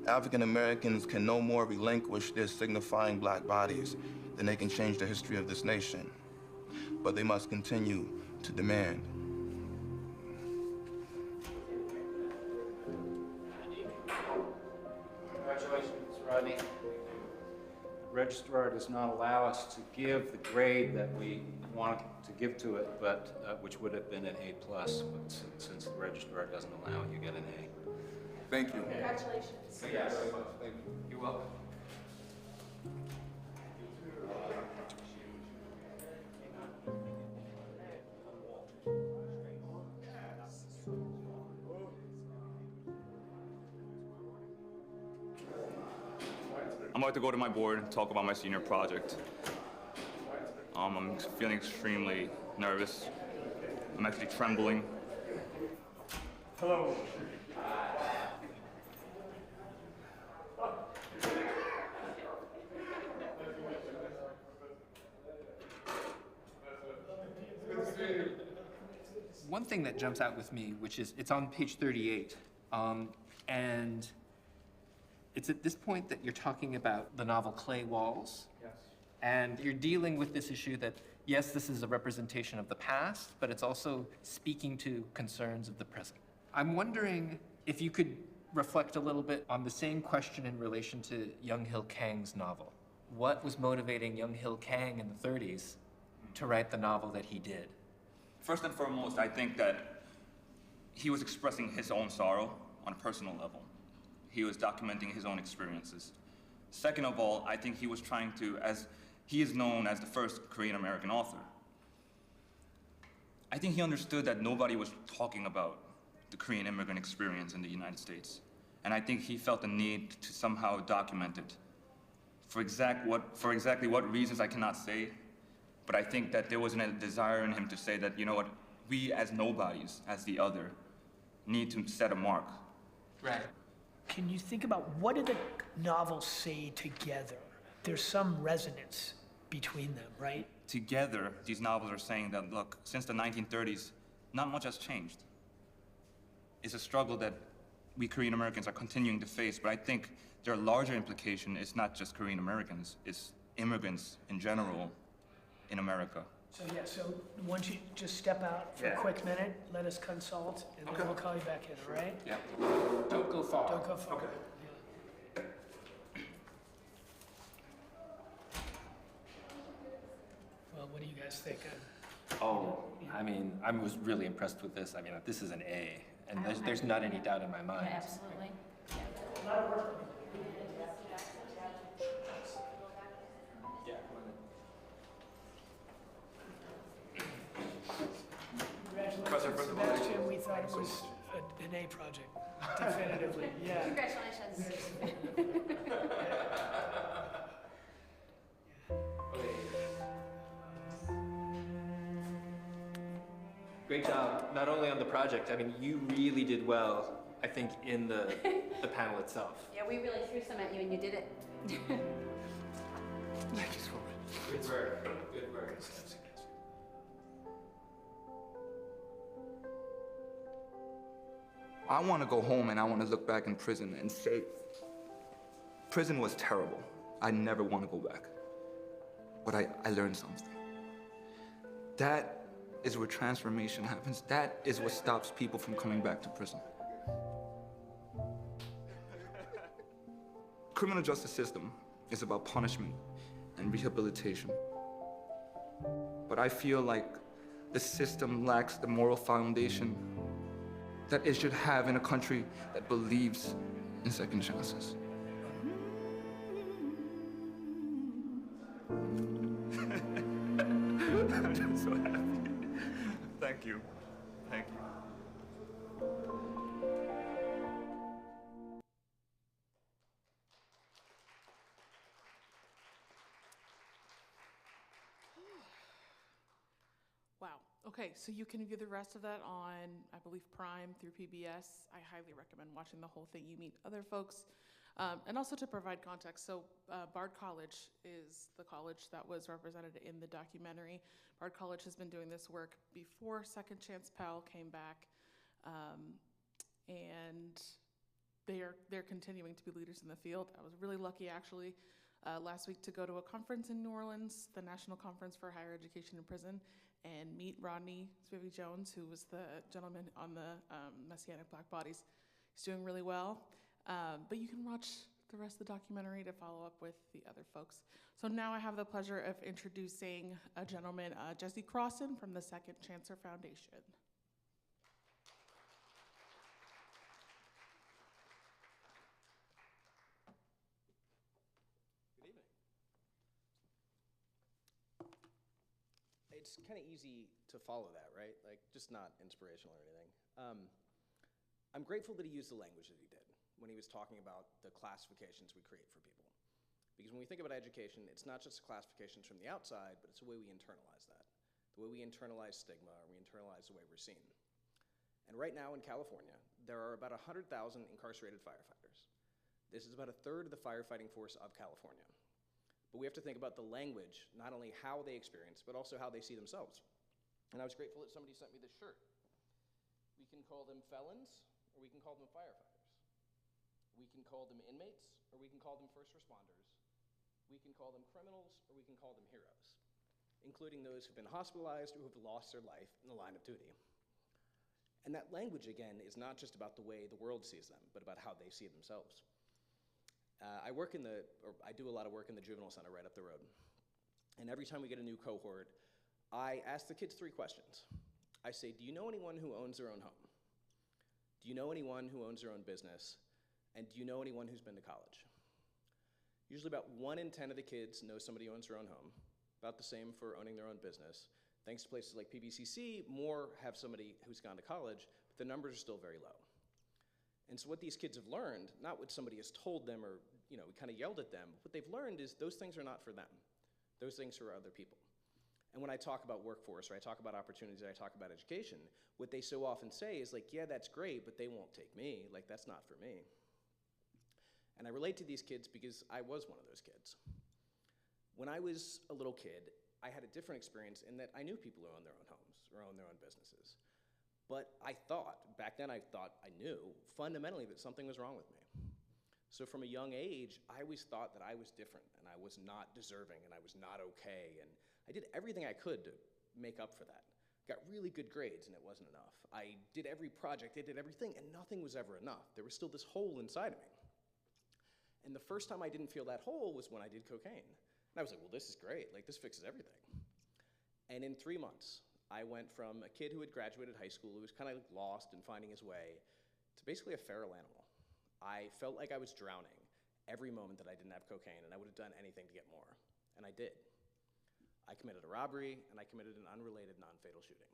African Americans can no more relinquish their signifying black bodies than they can change the history of this nation. But they must continue to demand. Congratulations, Rodney. The registrar does not allow us to give the grade that we want to give to it, but which would have been an A+, but since the registrar doesn't allow it, you get an A. Thank you. Congratulations. Thank you very much. Thank you. You're welcome. I'm about to go to my board and talk about my senior project. I'm feeling extremely nervous. I'm actually trembling. Hello. One thing that jumps out with me, which is, it's on page 38, and it's at this point that you're talking about the novel Clay Walls. Yes. And you're dealing with this issue that, yes, this is a representation of the past, but it's also speaking to concerns of the present. I'm wondering if you could reflect a little bit on the same question in relation to Young Hill Kang's novel. What was motivating Young Hill Kang in the 30s to write the novel that he did? First and foremost, I think that he was expressing his own sorrow on a personal level. He was documenting his own experiences. Second of all, I think he was trying to, as he is known as the first Korean American author. I think he understood that nobody was talking about the Korean immigrant experience in the United States. And I think he felt the need to somehow document it. For exactly what reasons I cannot say, but I think that there was a desire in him to say that, you know what, we as nobodies, as the other, need to set a mark. Right. Can you think about what do the novels say together? There's some resonance between them, right? Together, these novels are saying that, look, since the 1930s, not much has changed. It's a struggle that we Korean Americans are continuing to face, but I think their larger implication is not just Korean Americans, it's immigrants in general in America. So yeah, so why don't you just step out for a quick minute, let us consult, and then we'll call you back in, all right? Yeah. Don't go far. Don't go far. Okay. Well, what do you guys think? Oh, I mean, I was really impressed with this. I mean, this is an A, and there's not any doubt in my mind. Yeah, absolutely. Congratulations, Sebastian. We thought it was an A project, definitively. Yeah. Congratulations. Great job, not only on the project, I mean, you really did well, I think, in the panel itself. Yeah, we really threw some at you and you did it. Thank you so much. Good work, good work. I want to go home and I want to look back in prison and say, prison was terrible. I never want to go back. But I learned something. That is where transformation happens. That is what stops people from coming back to prison. Criminal justice system is about punishment and rehabilitation. But I feel like the system lacks the moral foundation that it should have in a country that believes in second chances. I'm just so happy. Thank you. Thank you. Wow. Okay, so you can view the rest of that on, I believe, Prime through PBS. I highly recommend watching the whole thing. You meet other folks. And also to provide context, so Bard College is the college that was represented in the documentary. Bard College has been doing this work before Second Chance Pell came back, and they're continuing to be leaders in the field. I was really lucky, actually, last week to go to a conference in New Orleans, the National Conference for Higher Education in Prison, and meet Rodney Spivey-Jones, who was the gentleman on the Messianic Black Bodies. He's doing really well. But you can watch the rest of the documentary to follow up with the other folks. So now I have the pleasure of introducing a gentleman, Jesse Crossan from the Second Chancer Foundation. Good evening. It's kind of easy to follow that, right? Like, just not inspirational or anything. I'm grateful that he used the language that he did when he was talking about the classifications we create for people. Because when we think about education, it's not just classifications from the outside, but it's the way we internalize that. The way we internalize stigma, or we internalize the way we're seen. And right now in California, there are about 100,000 incarcerated firefighters. This is about a third of the firefighting force of California. But we have to think about the language, not only how they experience, but also how they see themselves. And I was grateful that somebody sent me this shirt. We can call them felons, or we can call them firefighters. We can call them inmates, or we can call them first responders. We can call them criminals, or we can call them heroes, including those who've been hospitalized or who've lost their life in the line of duty. And that language, again, is not just about the way the world sees them, but about how they see themselves. I do a lot of work in the juvenile center right up the road. And every time we get a new cohort, I ask the kids 3 questions. I say, do you know anyone who owns their own home? Do you know anyone who owns their own business? And do you know anyone who's been to college? Usually about 1 in 10 of the kids know somebody who owns their own home, about the same for owning their own business. Thanks to places like PVCC, more have somebody who's gone to college, but the numbers are still very low. And so what these kids have learned, not what somebody has told them or we kind of yelled at them, what they've learned is those things are not for them. Those things are for other people. And when I talk about workforce, or I talk about opportunities, or I talk about education, what they so often say is like, yeah, that's great, but they won't take me. Like, that's not for me. And I relate to these kids because I was one of those kids. When I was a little kid, I had a different experience in that I knew people who owned their own homes or owned their own businesses. But back then I thought I knew fundamentally that something was wrong with me. So from a young age, I always thought that I was different and I was not deserving and I was not okay. And I did everything I could to make up for that. Got really good grades and it wasn't enough. I did every project, I did everything, and nothing was ever enough. There was still this hole inside of me. And the first time I didn't feel that hole was when I did cocaine. And I was like, well, this is great. Like, this fixes everything. And in 3 months, I went from a kid who had graduated high school, who was kind of lost and finding his way, to basically a feral animal. I felt like I was drowning every moment that I didn't have cocaine, and I would have done anything to get more. And I did. I committed a robbery, and I committed an unrelated, non-fatal shooting.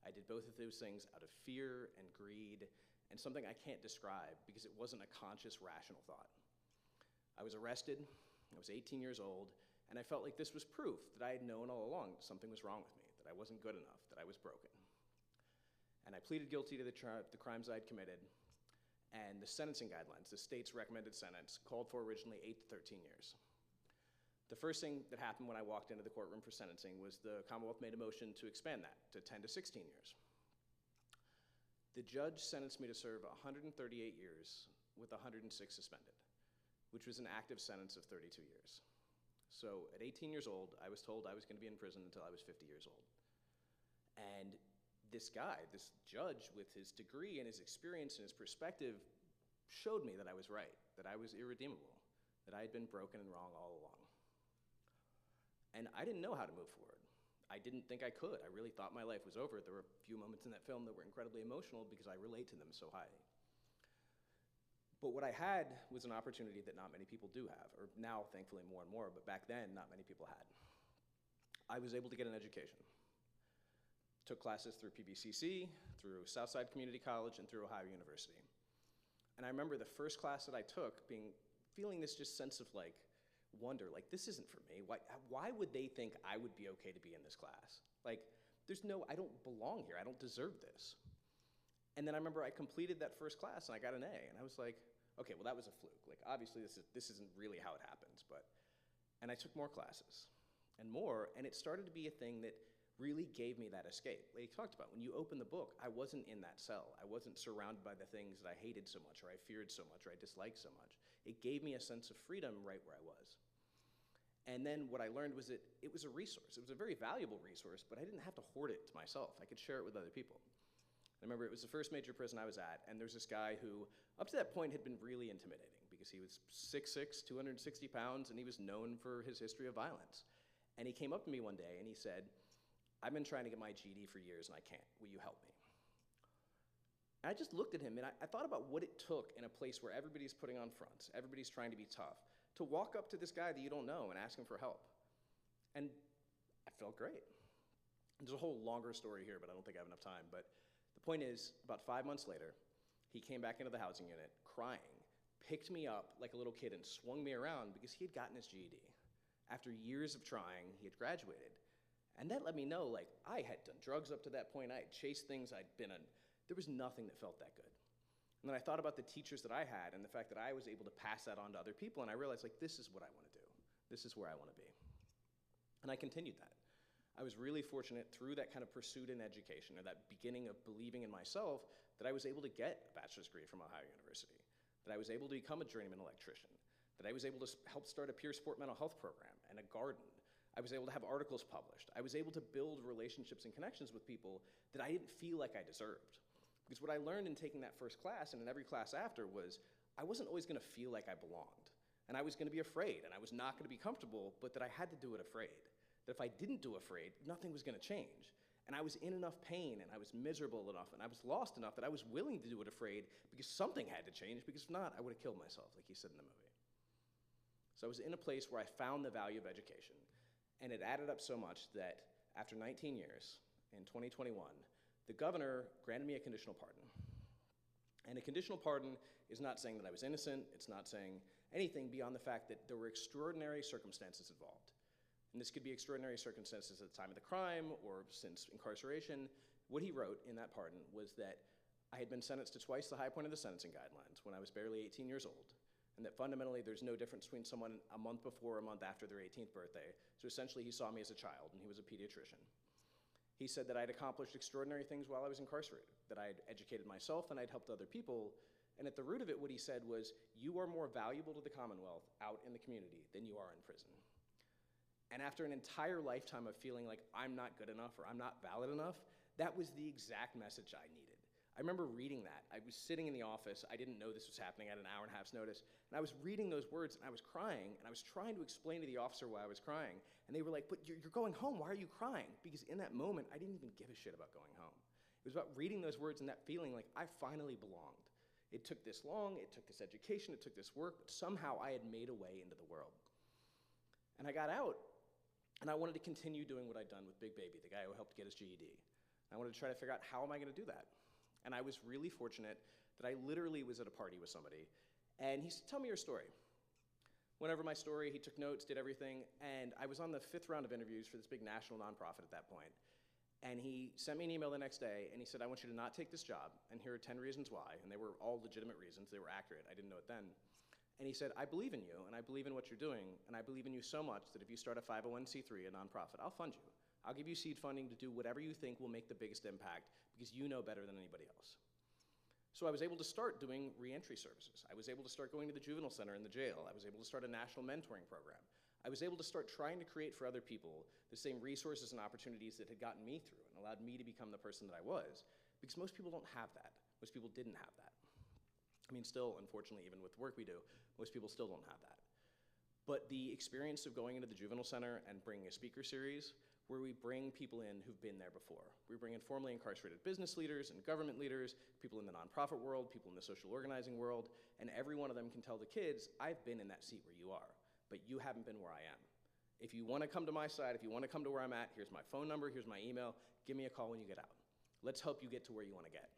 I did both of those things out of fear and greed, and something I can't describe because it wasn't a conscious, rational thought. I was arrested, I was 18 years old, and I felt like this was proof that I had known all along that something was wrong with me, that I wasn't good enough, that I was broken. And I pleaded guilty to the crimes I had committed, and the sentencing guidelines, the state's recommended sentence, called for originally 8 to 13 years. The first thing that happened when I walked into the courtroom for sentencing was the Commonwealth made a motion to expand that to 10 to 16 years. The judge sentenced me to serve 138 years with 106 suspended, which was an active sentence of 32 years. So at 18 years old, I was told I was going to be in prison until I was 50 years old. And this guy, this judge with his degree and his experience and his perspective showed me that I was right, that I was irredeemable, that I had been broken and wrong all along. And I didn't know how to move forward. I didn't think I could. I really thought my life was over. There were a few moments in that film that were incredibly emotional because I relate to them so highly. But what I had was an opportunity that not many people do have, or now thankfully more and more, but back then not many people had. I was able to get an education. Took classes through PVCC, through Southside Community College, and through Ohio University. And I remember the first class that I took feeling this just sense of like, wonder, like, this isn't for me. Why would they think I would be okay to be in this class? Like, I don't belong here. I don't deserve this. And then I remember I completed that first class and I got an A, and I was like, okay, well, that was a fluke. Like, obviously this isn't really how it happens, and I took more classes and more, and it started to be a thing that really gave me that escape. Like you talked about, when you open the book, I wasn't in that cell. I wasn't surrounded by the things that I hated so much, or I feared so much, or I disliked so much. It gave me a sense of freedom right where I was. And then what I learned was that it was a resource. It was a very valuable resource, but I didn't have to hoard it to myself. I could share it with other people. I remember it was the first major prison I was at, and there's this guy who, up to that point, had been really intimidating because he was 6'6", 260 pounds, and he was known for his history of violence. And he came up to me one day and he said, I've been trying to get my GED for years and I can't. Will you help me? And I just looked at him and I thought about what it took in a place where everybody's putting on fronts, everybody's trying to be tough, to walk up to this guy that you don't know and ask him for help. And I felt great. There's a whole longer story here, but I don't think I have enough time. But the point is, about 5 months later, he came back into the housing unit crying, picked me up like a little kid and swung me around because he had gotten his GED. After years of trying, he had graduated. And that let me know, like, I had done drugs up to that point. I had chased things I'd been on. There was nothing that felt that good. And then I thought about the teachers that I had and the fact that I was able to pass that on to other people, and I realized, like, this is what I want to do. This is where I want to be. And I continued that. I was really fortunate through that kind of pursuit in education, or that beginning of believing in myself, that I was able to get a bachelor's degree from Ohio University, that I was able to become a journeyman electrician, that I was able to help start a peer sport mental health program and a garden. I was able to have articles published. I was able to build relationships and connections with people that I didn't feel like I deserved. Because what I learned in taking that first class and in every class after was I wasn't always going to feel like I belonged. And I was going to be afraid, and I was not going to be comfortable, but that I had to do it afraid. That if I didn't do afraid, nothing was going to change. And I was in enough pain, and I was miserable enough, and I was lost enough that I was willing to do it afraid because something had to change, because if not, I would have killed myself, like he said in the movie. So I was in a place where I found the value of education. And it added up so much that after 19 years, in 2021, the governor granted me a conditional pardon. And a conditional pardon is not saying that I was innocent. It's not saying anything beyond the fact that there were extraordinary circumstances involved. And this could be extraordinary circumstances at the time of the crime or since incarceration. What he wrote in that pardon was that I had been sentenced to twice the high point of the sentencing guidelines when I was barely 18 years old. And that fundamentally there's no difference between someone a month before or a month after their 18th birthday. So essentially he saw me as a child, and he was a pediatrician. He said that I'd accomplished extraordinary things while I was incarcerated, that I'd educated myself and I'd helped other people. And at the root of it, what he said was, you are more valuable to the Commonwealth out in the community than you are in prison. And after an entire lifetime of feeling like I'm not good enough or I'm not valid enough, that was the exact message I needed. I remember reading that. I was sitting in the office. I didn't know this was happening. I had an hour and a half's notice. And I was reading those words, and I was crying, and I was trying to explain to the officer why I was crying. And they were like, but you're going home. Why are you crying? Because in that moment, I didn't even give a shit about going home. It was about reading those words and that feeling like I finally belonged. It took this long. It took this education. It took this work. But somehow I had made a way into the world. And I got out, and I wanted to continue doing what I'd done with Big Baby, the guy who helped get his GED. I wanted to try to figure out, how am I going to do that? And I was really fortunate that I literally was at a party with somebody, and he said, tell me your story. Went over my story, he took notes, did everything, and I was on the 5th round of interviews for this big national nonprofit at that point. And he sent me an email the next day, and he said, I want you to not take this job, and here are 10 reasons why. And they were all legitimate reasons, they were accurate, I didn't know it then. And he said, I believe in you, and I believe in what you're doing, and I believe in you so much that if you start a 501c3, a nonprofit, I'll fund you. I'll give you seed funding to do whatever you think will make the biggest impact because you know better than anybody else. So I was able to start doing reentry services. I was able to start going to the juvenile center and the jail. I was able to start a national mentoring program. I was able to start trying to create for other people the same resources and opportunities that had gotten me through and allowed me to become the person that I was, because most people don't have that. Most people didn't have that. I mean, still, unfortunately, even with the work we do, most people still don't have that. But the experience of going into the juvenile center and bringing a speaker series where we bring people in who've been there before. We bring in formerly incarcerated business leaders and government leaders, people in the nonprofit world, people in the social organizing world, and every one of them can tell the kids, I've been in that seat where you are, but you haven't been where I am. If you want to come to my side, if you want to come to where I'm at, here's my phone number, here's my email, give me a call when you get out. Let's help you get to where you want to get.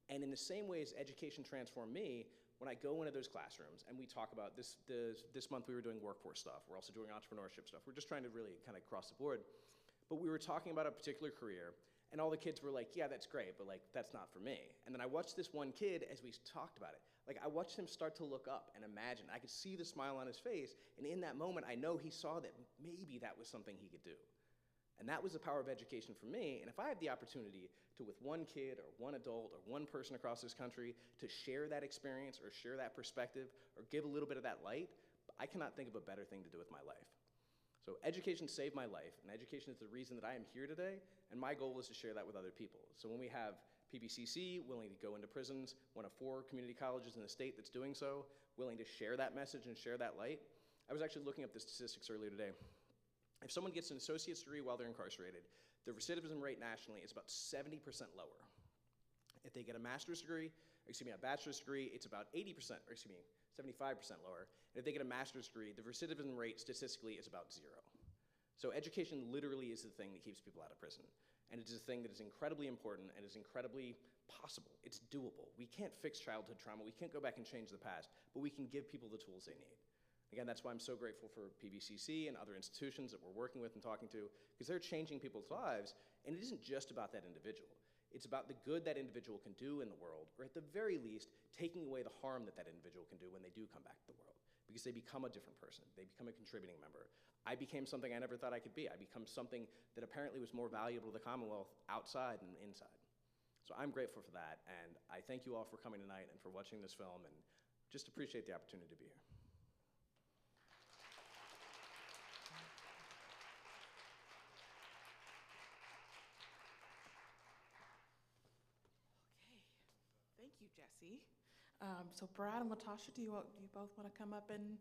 And in the same way as education transformed me, when I go into those classrooms and we talk about this month we were doing workforce stuff, we're also doing entrepreneurship stuff, we're just trying to really kind of cross the board. But we were talking about a particular career and all the kids were like, yeah, that's great, but like, that's not for me. And then I watched this one kid as we talked about it, like I watched him start to look up and imagine. I could see the smile on his face, and in that moment, I know he saw that maybe that was something he could do. And that was the power of education for me. And if I had the opportunity to, with one kid or one adult or one person across this country, to share that experience or share that perspective or give a little bit of that light, I cannot think of a better thing to do with my life. So education saved my life, and education is the reason that I am here today, and my goal is to share that with other people. So when we have PVCC willing to go into prisons, one of 4 community colleges in the state that's doing so, willing to share that message and share that light. I was actually looking up the statistics earlier today. If someone gets an associate's degree while they're incarcerated, the recidivism rate nationally is about 70% lower. If they get a master's degree, a bachelor's degree, it's about 80%, or 75% lower. And if they get a master's degree, the recidivism rate statistically is about 0. So education literally is the thing that keeps people out of prison. And it is a thing that is incredibly important and is incredibly possible. It's doable. We can't fix childhood trauma. We can't go back and change the past, but we can give people the tools they need. Again, that's why I'm so grateful for PVCC and other institutions that we're working with and talking to, because they're changing people's lives, and it isn't just about that individual. It's about the good that individual can do in the world, or at the very least, taking away the harm that that individual can do when they do come back to the world, because they become a different person. They become a contributing member. I became something I never thought I could be. I become something that apparently was more valuable to the Commonwealth outside than inside. So I'm grateful for that, and I thank you all for coming tonight and for watching this film, and just appreciate the opportunity to be here. Thank you, Jesse. So Brad and Latasha, do you both want to come up and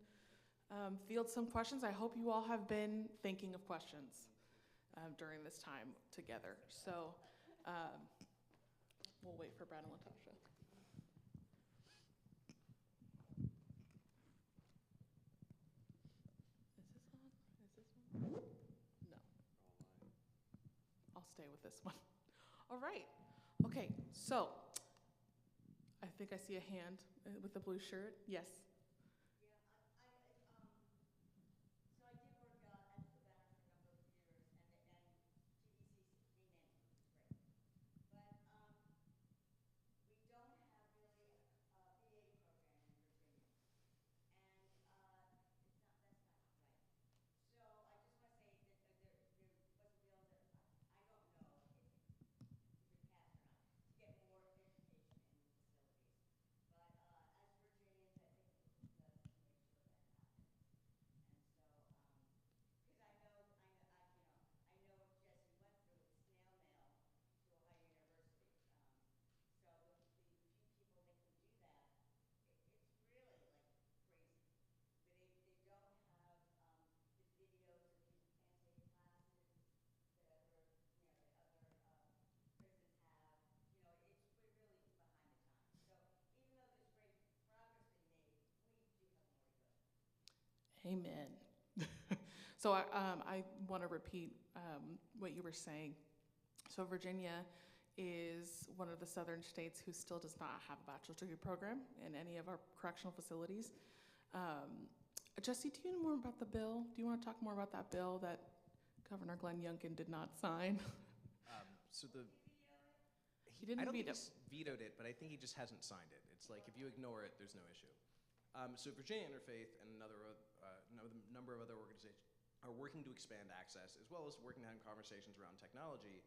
field some questions? I hope you all have been thinking of questions during this time together. So we'll wait for Brad and Latasha. Is this on? Is this one? No. I'll stay with this one. All right. Okay, so I think I see a hand with the blue shirt. Yes. Amen. So I want to repeat what you were saying. So Virginia is one of the southern states who still does not have a bachelor's degree program in any of our correctional facilities. Jesse, do you know more about the bill? Do you want to talk more about that bill that Governor Glenn Youngkin did not sign? He didn't I don't veto. think he's vetoed it, but I think he just hasn't signed it. It's like if you ignore it, there's no issue. So Virginia Interfaith and another number of other organizations are working to expand access, as well as working to have conversations around technology,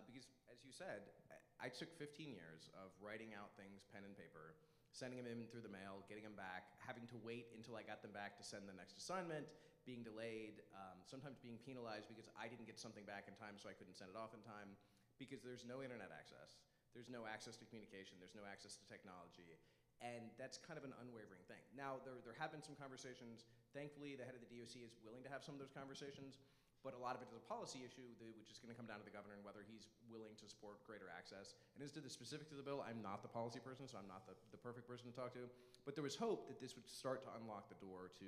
because, as you said, I took 15 years of writing out things pen and paper, sending them in through the mail, getting them back, having to wait until I got them back to send the next assignment, being delayed, sometimes being penalized because I didn't get something back in time so I couldn't send it off in time, because there's no internet access. There's no access to communication. There's no access to technology. And that's kind of an unwavering thing. Now, there have been some conversations. Thankfully, the head of the DOC is willing to have some of those conversations, but a lot of it is a policy issue, which is going to come down to the governor and whether he's willing to support greater access. And as to the specifics of the bill, I'm not the policy person, so I'm not the perfect person to talk to. But there was hope that this would start to unlock the door to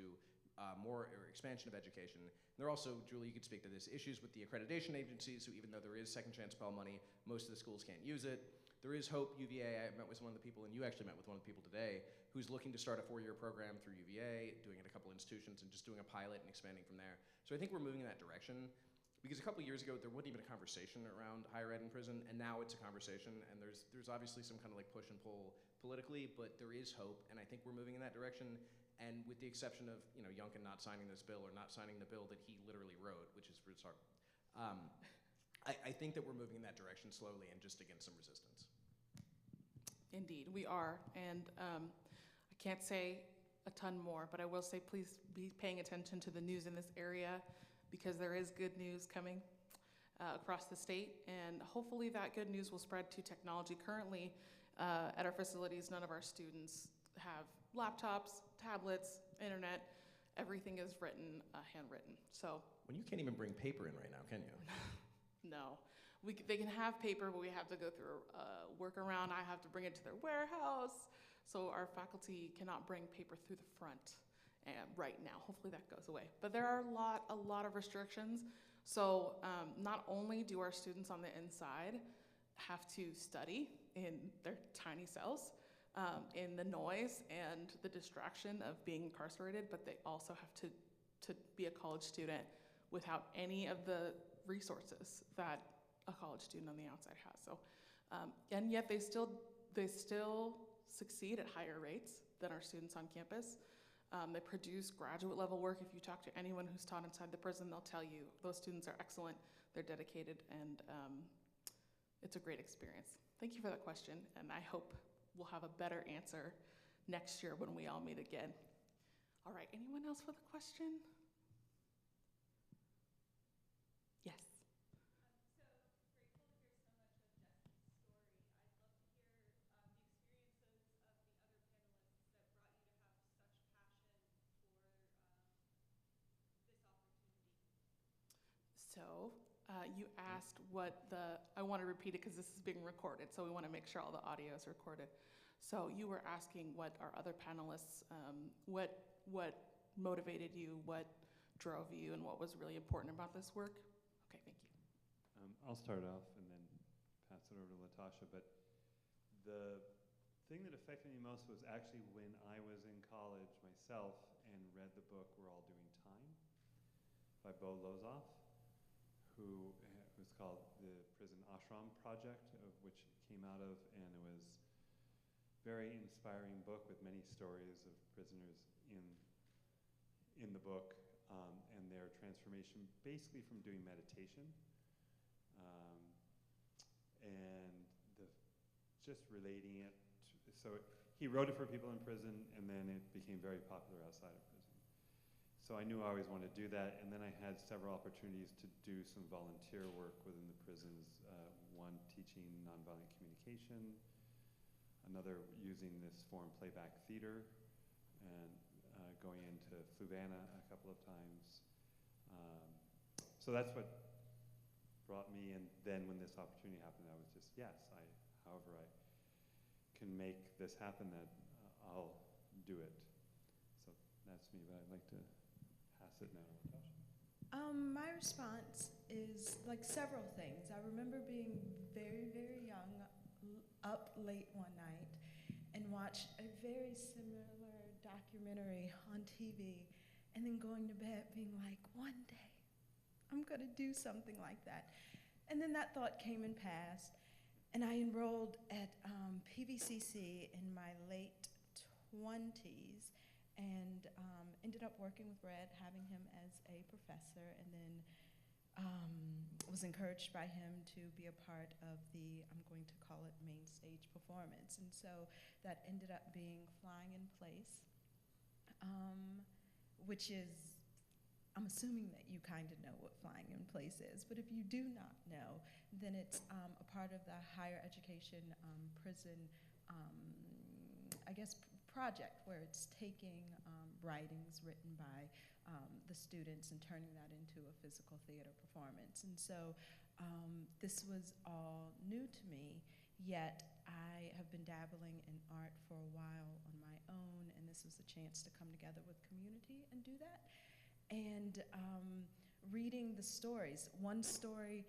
more expansion of education. And there are also, Julie, you could speak to this, issues with the accreditation agencies, so even though there is second chance Pell money, most of the schools can't use it. There is hope. UVA, I met with one of the people, and you actually met with one of the people today, who's looking to start a 4-year program through UVA, doing it at a couple institutions, and just doing a pilot and expanding from there. So I think we're moving in that direction, because a couple years ago, there wasn't even a conversation around higher ed in prison, and now it's a conversation, and there's obviously some kind of like push and pull politically, but there is hope, and I think we're moving in that direction. And with the exception of, you know, Youngkin not signing this bill, or not signing the bill that he literally wrote, which is bizarre, I think that we're moving in that direction slowly and just against some resistance. Indeed, we are. And I can't say a ton more, but I will say please be paying attention to the news in this area, because there is good news coming across the state, and hopefully that good news will spread to technology. Currently, at our facilities, none of our students have laptops, tablets, internet. Everything is written, handwritten. So When you can't even bring paper in right now, can you? no, they can have paper, but we have to go through a workaround. I have to bring it to their warehouse. So our faculty cannot bring paper through the front right now. Hopefully that goes away. But there are a lot of restrictions. So not only do our students on the inside have to study in their tiny cells, in the noise and the distraction of being incarcerated, but they also have to be a college student without any of the resources that a college student on the outside has. So, and yet they still succeed at higher rates than our students on campus. They produce graduate level work. If you talk to anyone who's taught inside the prison, they'll tell you those students are excellent, they're dedicated, and it's a great experience. Thank you for that question, and I hope we'll have a better answer next year when we all meet again. All right, anyone else with a question? Yes. So grateful to hear so much of Jessie's story. I'd love to hear the experiences of the other panelists that brought you to have such passion for this opportunity. So you asked I want to repeat it because this is being recorded, so we want to make sure all the audio is recorded. So you were asking what our other panelists, what motivated you, what drove you, and what was really important about this work? Okay, thank you. I'll start off and then pass it over to Latasha, but the thing that affected me most was actually when I was in college myself and read the book We're All Doing Time by Bo Lozoff, who was called the Prison Ashram Project, of which it came out of, and it was a very inspiring book with many stories of prisoners in the book, and their transformation basically from doing meditation and just relating it to, so he wrote it for people in prison, and then it became very popular outside of prison. So I knew I always wanted to do that, and then I had several opportunities to do some volunteer work within the prisons, one teaching nonviolent communication, another using this form playback theater, and going into Fluvanna a couple of times. So that's what brought me, and then when this opportunity happened, I was just, yes, however I can make this happen, that I'll do it. So that's me, but I'd like to pass it now to Latasha. My response is like several things. I remember being very, very young, up late one night, and watched a very similar documentary on TV, and then going to bed being like, one day, I'm gonna do something like that. And then that thought came and passed, and I enrolled at PVCC in my late 20s, and ended up working with Red, having him as a professor, and then was encouraged by him to be a part of the, I'm going to call it, main stage performance. And so that ended up being Flying in Place, which is I'm assuming that you kind of know what flying in place is, but if you do not know, then it's a part of the higher education prison, I guess, project where it's taking writings written by the students and turning that into a physical theater performance. And so this was all new to me, yet I have been dabbling in art for a while on my own, and this was a chance to come together with community and do that. And reading the stories, one story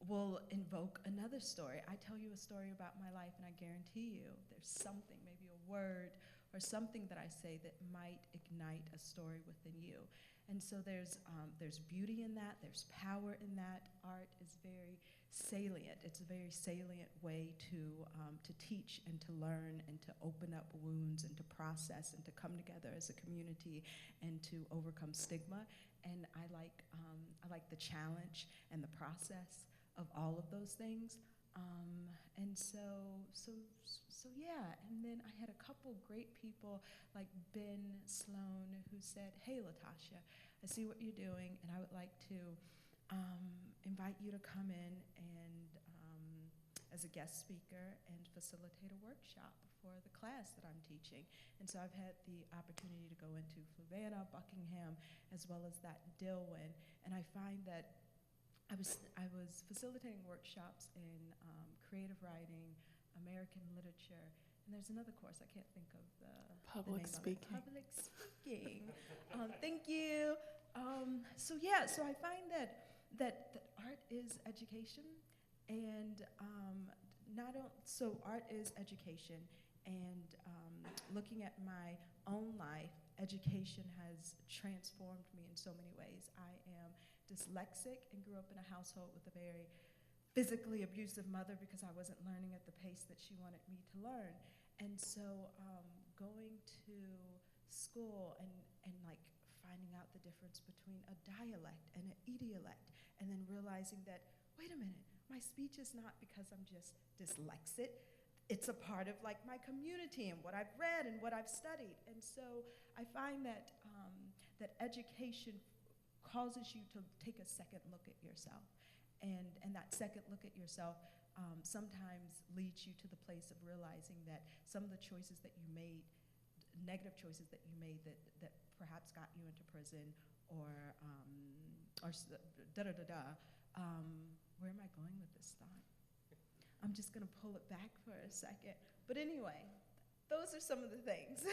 will invoke another story. I tell you a story about my life, and I guarantee you there's something, maybe a word or something that I say that might ignite a story within you. And so there's beauty in that, there's power in that. Art is very salient. It's a very salient way to teach and to learn and to open up wounds and to process and to come together as a community and to overcome stigma. And I like the challenge and the process of all of those things. And so yeah, and then I had a couple great people like Ben Sloan who said, hey Latasha, I see what you're doing and I would like to invite you to come in and as a guest speaker and facilitate a workshop for the class that I'm teaching. And so I've had the opportunity to go into Fluvanna, Buckingham, as well as that Dillwyn, and I find that I was facilitating workshops in creative writing, American literature, and there's another course, I can't think of the Public name speaking. of it. Public speaking. Thank you. So yeah, so I find that art is education, and so art is education, and looking at my own life, education has transformed me in so many ways. I am dyslexic and grew up in a household with a very physically abusive mother because I wasn't learning at the pace that she wanted me to learn. And so going to school and like finding out the difference between a dialect and an idiolect, and then realizing that, wait a minute, my speech is not because I'm just dyslexic. It's a part of like my community and what I've read and what I've studied. And so I find that that education causes you to take a second look at yourself. And that second look at yourself sometimes leads you to the place of realizing that some of the choices that you made, negative choices that you made that perhaps got you into prison or da-da-da-da, where am I going with this thought? I'm just gonna pull it back for a second. But anyway, those are some of the things.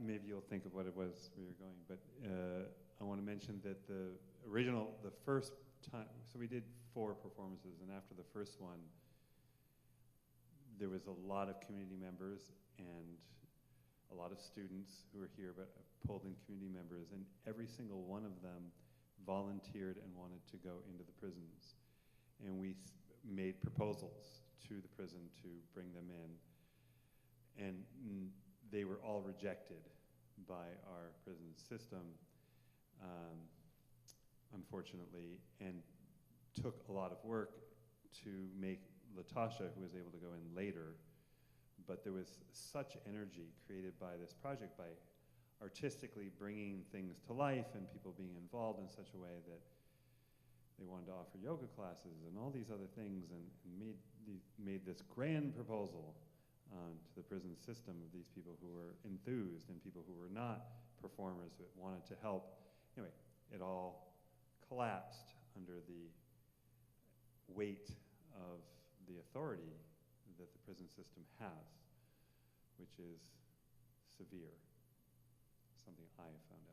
Maybe you'll think of what it was where you're going, but I want to mention that the first time, so we did 4 performances, and after the first one, there was a lot of community members and a lot of students who were here, but pulled in community members, and every single one of them volunteered and wanted to go into the prisons. And we made proposals to the prison to bring them in, and they were all rejected by our prison system, unfortunately, and took a lot of work to make Latasha, who was able to go in later. But there was such energy created by this project, by artistically bringing things to life and people being involved in such a way that they wanted to offer yoga classes and all these other things, and made this grand proposal to the prison system of these people who were enthused and people who were not performers that wanted to help. Anyway, it all collapsed under the weight of the authority that the prison system has, which is severe, something I have found out.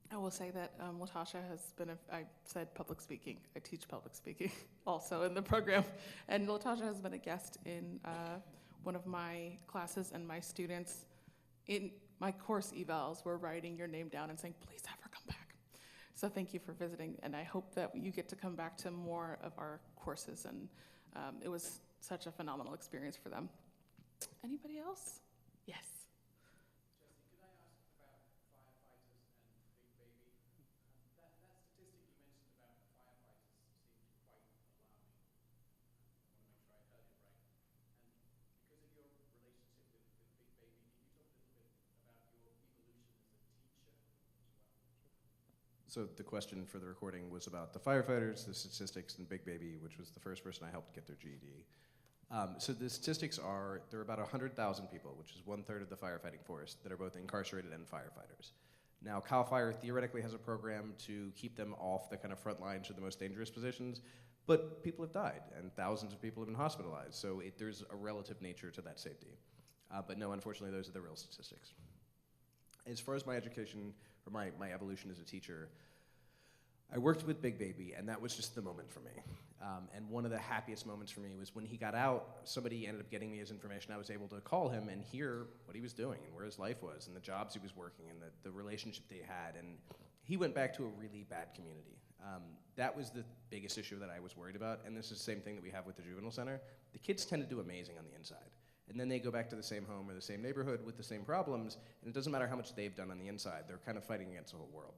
I will say that Latasha has been, I said public speaking, I teach public speaking also in the program, and Latasha has been a guest in one of my classes, and my students in my course evals were writing your name down and saying, please have her come back. So thank you for visiting, and I hope that you get to come back to more of our courses, and it was such a phenomenal experience for them. Anybody else? Yes. So the question for the recording was about the firefighters, the statistics, and Big Baby, which was the first person I helped get their GED. So the statistics are, there are about 100,000 people, which is 1/3 of the firefighting force, that are both incarcerated and firefighters. Now, CAL FIRE theoretically has a program to keep them off the kind of front lines or the most dangerous positions, but people have died, and thousands of people have been hospitalized, so there's a relative nature to that safety. But no, unfortunately, those are the real statistics. As far as my education, or my evolution as a teacher, I worked with Big Baby, and that was just the moment for me. And one of the happiest moments for me was when he got out, somebody ended up getting me his information. I was able to call him and hear what he was doing and where his life was and the jobs he was working and the relationship they had. And he went back to a really bad community. That was the biggest issue that I was worried about, and this is the same thing that we have with the juvenile center. The kids tend to do amazing on the inside. And then they go back to the same home or the same neighborhood with the same problems, and it doesn't matter how much they've done on the inside. They're kind of fighting against the whole world.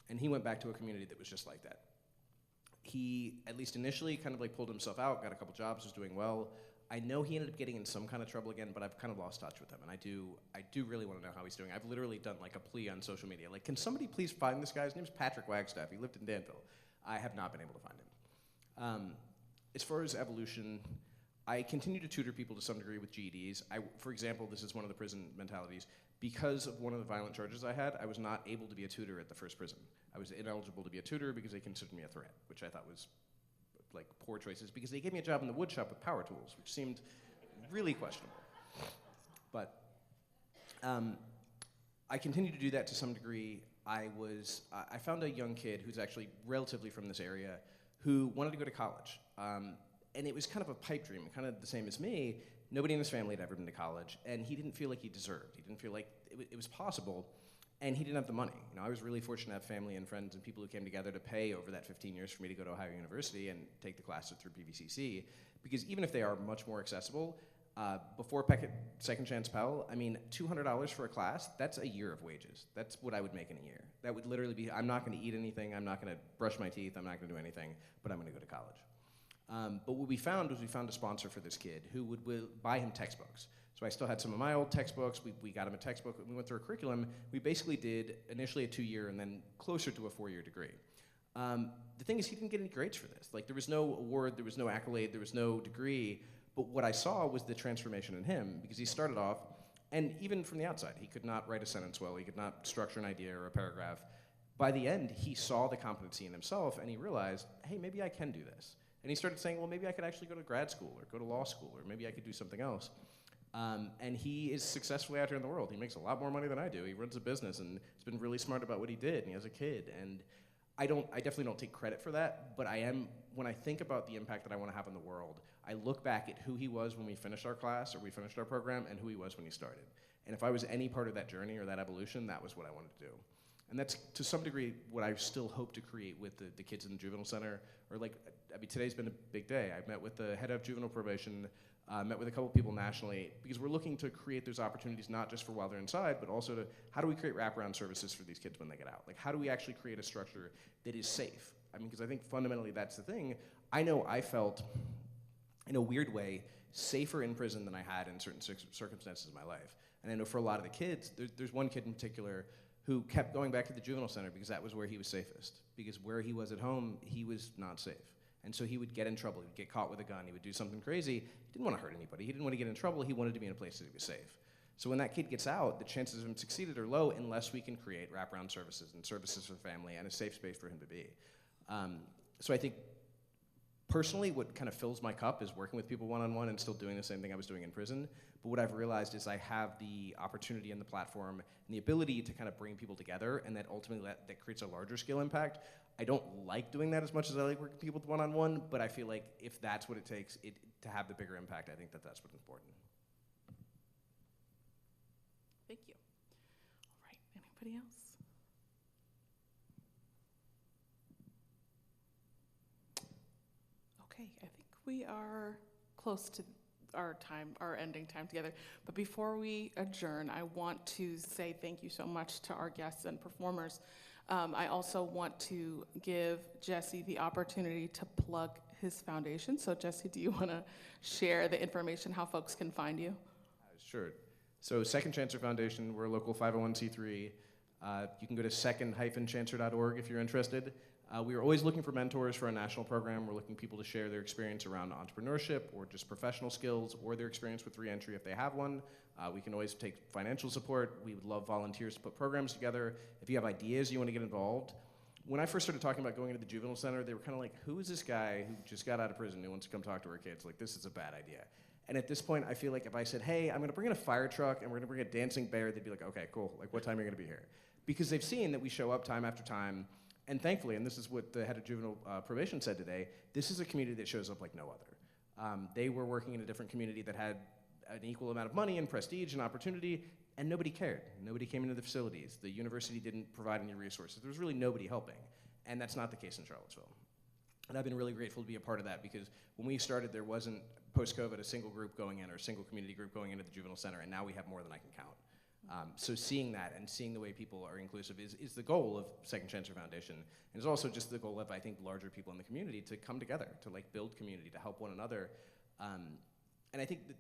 And he went back to a community that was just like that. He, at least initially, kind of like pulled himself out, got a couple jobs, was doing well. I know he ended up getting in some kind of trouble again, but I've kind of lost touch with him, and I do really want to know how he's doing. I've literally done like a plea on social media, like, can somebody please find this guy? His name's Patrick Wagstaff. He lived in Danville. I have not been able to find him. As far as evolution, I continue to tutor people to some degree with GEDs. For example, this is one of the prison mentalities. Because of one of the violent charges I had, I was not able to be a tutor at the first prison. I was ineligible to be a tutor because they considered me a threat, which I thought was like poor choices, because they gave me a job in the wood shop with power tools, which seemed really questionable. But I continued to do that to some degree. I found a young kid who's actually relatively from this area who wanted to go to college. And it was kind of a pipe dream, kind of the same as me. Nobody in his family had ever been to college, and he didn't feel like he deserved. He didn't feel like it was possible, and he didn't have the money. You know, I was really fortunate to have family and friends and people who came together to pay over that 15 years for me to go to Ohio University and take the classes through PVCC, because even if they are much more accessible, before Second Chance Pell, I mean, $200 for a class, that's a year of wages. That's what I would make in a year. That would literally be, I'm not gonna eat anything, I'm not gonna brush my teeth, I'm not gonna do anything, but I'm gonna go to college. But what we found was we found a sponsor for this kid who would buy him textbooks. So I still had some of my old textbooks. We got him a textbook. We went through a curriculum. We basically did initially a 2-year and then closer to a 4-year degree. The thing is, he didn't get any grades for this. Like, there was no award, there was no accolade, there was no degree. But what I saw was the transformation in him, because he started off, and even from the outside, he could not write a sentence well. He could not structure an idea or a paragraph. By the end, he saw the competency in himself, and he realized, hey, maybe I can do this. And he started saying, well, maybe I could actually go to grad school or go to law school, or maybe I could do something else. And he is successfully out here in the world. He makes a lot more money than I do. He runs a business and has been really smart about what he did, and he has a kid. And I definitely don't take credit for that, but when I think about the impact that I want to have on the world, I look back at who he was when we finished our class or we finished our program and who he was when he started. And if I was any part of that journey or that evolution, that was what I wanted to do. And that's, to some degree, what I still hope to create with the kids in the juvenile center. Or like, I mean, today's been a big day. I met with the head of juvenile probation, met with a couple people nationally, because we're looking to create those opportunities not just for while they're inside, but also to, how do we create wraparound services for these kids when they get out? Like, how do we actually create a structure that is safe? I mean, because I think fundamentally that's the thing. I know I felt, in a weird way, safer in prison than I had in certain circumstances of my life. And I know for a lot of the kids, there's one kid in particular who kept going back to the juvenile center because that was where he was safest. Because where he was at home, he was not safe. And so he would get in trouble, he would get caught with a gun, he would do something crazy. He didn't want to hurt anybody, he didn't want to get in trouble, he wanted to be in a place that he was safe. So when that kid gets out, the chances of him succeeding are low unless we can create wraparound services and services for the family and a safe space for him to be. So I think, personally, what kind of fills my cup is working with people one-on-one and still doing the same thing I was doing in prison. But what I've realized is I have the opportunity and the platform and the ability to kind of bring people together, and that ultimately that creates a larger scale impact. I don't like doing that as much as I like working with people one-on-one, but I feel like if that's what it takes to have the bigger impact, I think that's what's important. Thank you. All right, anybody else? Okay, I think we are close to our ending time together. But before we adjourn, I want to say thank you so much to our guests and performers. I also want to give Jesse the opportunity to plug his foundation. So Jesse, do you want to share the information, how folks can find you? Sure. So Second Chancer Foundation, we're a local 501c3. You can go to second-chancellor.org if you're interested. We are always looking for mentors for our national program. We're looking for people to share their experience around entrepreneurship or just professional skills or their experience with reentry if they have one. We can always take financial support. We would love volunteers to put programs together. If you have ideas you want to get involved. When I first started talking about going into the juvenile center, they were kind of like, who is this guy who just got out of prison who wants to come talk to our kids? Like, this is a bad idea. And at this point, I feel like if I said, hey, I'm going to bring in a fire truck and we're going to bring a dancing bear, they'd be like, okay, cool. Like, what time are you going to be here? Because they've seen that we show up time after time. And thankfully, and this is what the head of juvenile probation said today, this is a community that shows up like no other. They were working in a different community that had an equal amount of money and prestige and opportunity, and nobody cared. Nobody came into the facilities. The university didn't provide any resources. There was really nobody helping. And that's not the case in Charlottesville. And I've been really grateful to be a part of that because when we started, there wasn't, post-COVID, a single group going in or a single community group going into the juvenile center, and now we have more than I can count. So seeing that and seeing the way people are inclusive is the goal of Second Chancellor Foundation. And it's also just the goal of, I think, larger people in the community to come together, to like build community, to help one another. And I think that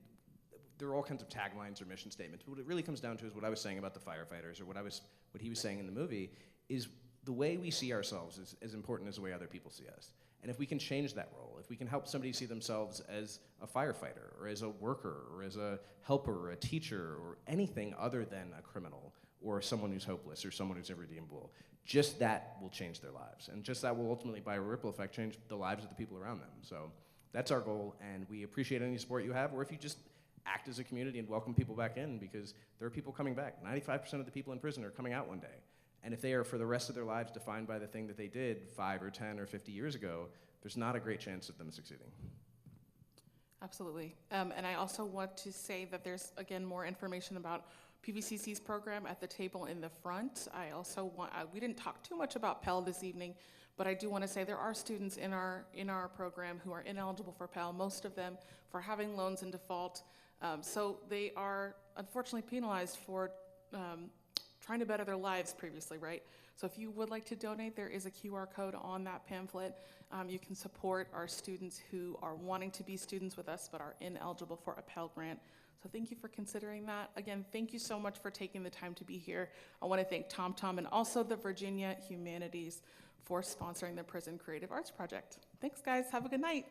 there are all kinds of taglines or mission statements, but what it really comes down to is what I was saying about the firefighters or what he was saying in the movie is the way we see ourselves is as important as the way other people see us. And if we can change that role, if we can help somebody see themselves as a firefighter or as a worker or as a helper or a teacher or anything other than a criminal or someone who's hopeless or someone who's irredeemable, just that will change their lives. And just that will ultimately, by a ripple effect, change the lives of the people around them. So that's our goal, and we appreciate any support you have, or if you just act as a community and welcome people back in, because there are people coming back. 95% of the people in prison are coming out one day. And if they are for the rest of their lives defined by the thing that they did 5 or 10 or 50 years ago, there's not a great chance of them succeeding. Absolutely. And I also want to say that there's, again, more information about PVCC's program at the table in the front. I also want, we didn't talk too much about Pell this evening, but I do want to say there are students in our program who are ineligible for Pell, most of them for having loans in default. So they are unfortunately penalized for trying to better their lives previously, right? So if you would like to donate, there is a QR code on that pamphlet. You can support our students who are wanting to be students with us but are ineligible for a Pell Grant. So thank you for considering that. Again, thank you so much for taking the time to be here. I want to thank TomTom and also the Virginia Humanities for sponsoring the Prison Creative Arts Project. Thanks, guys. Have a good night.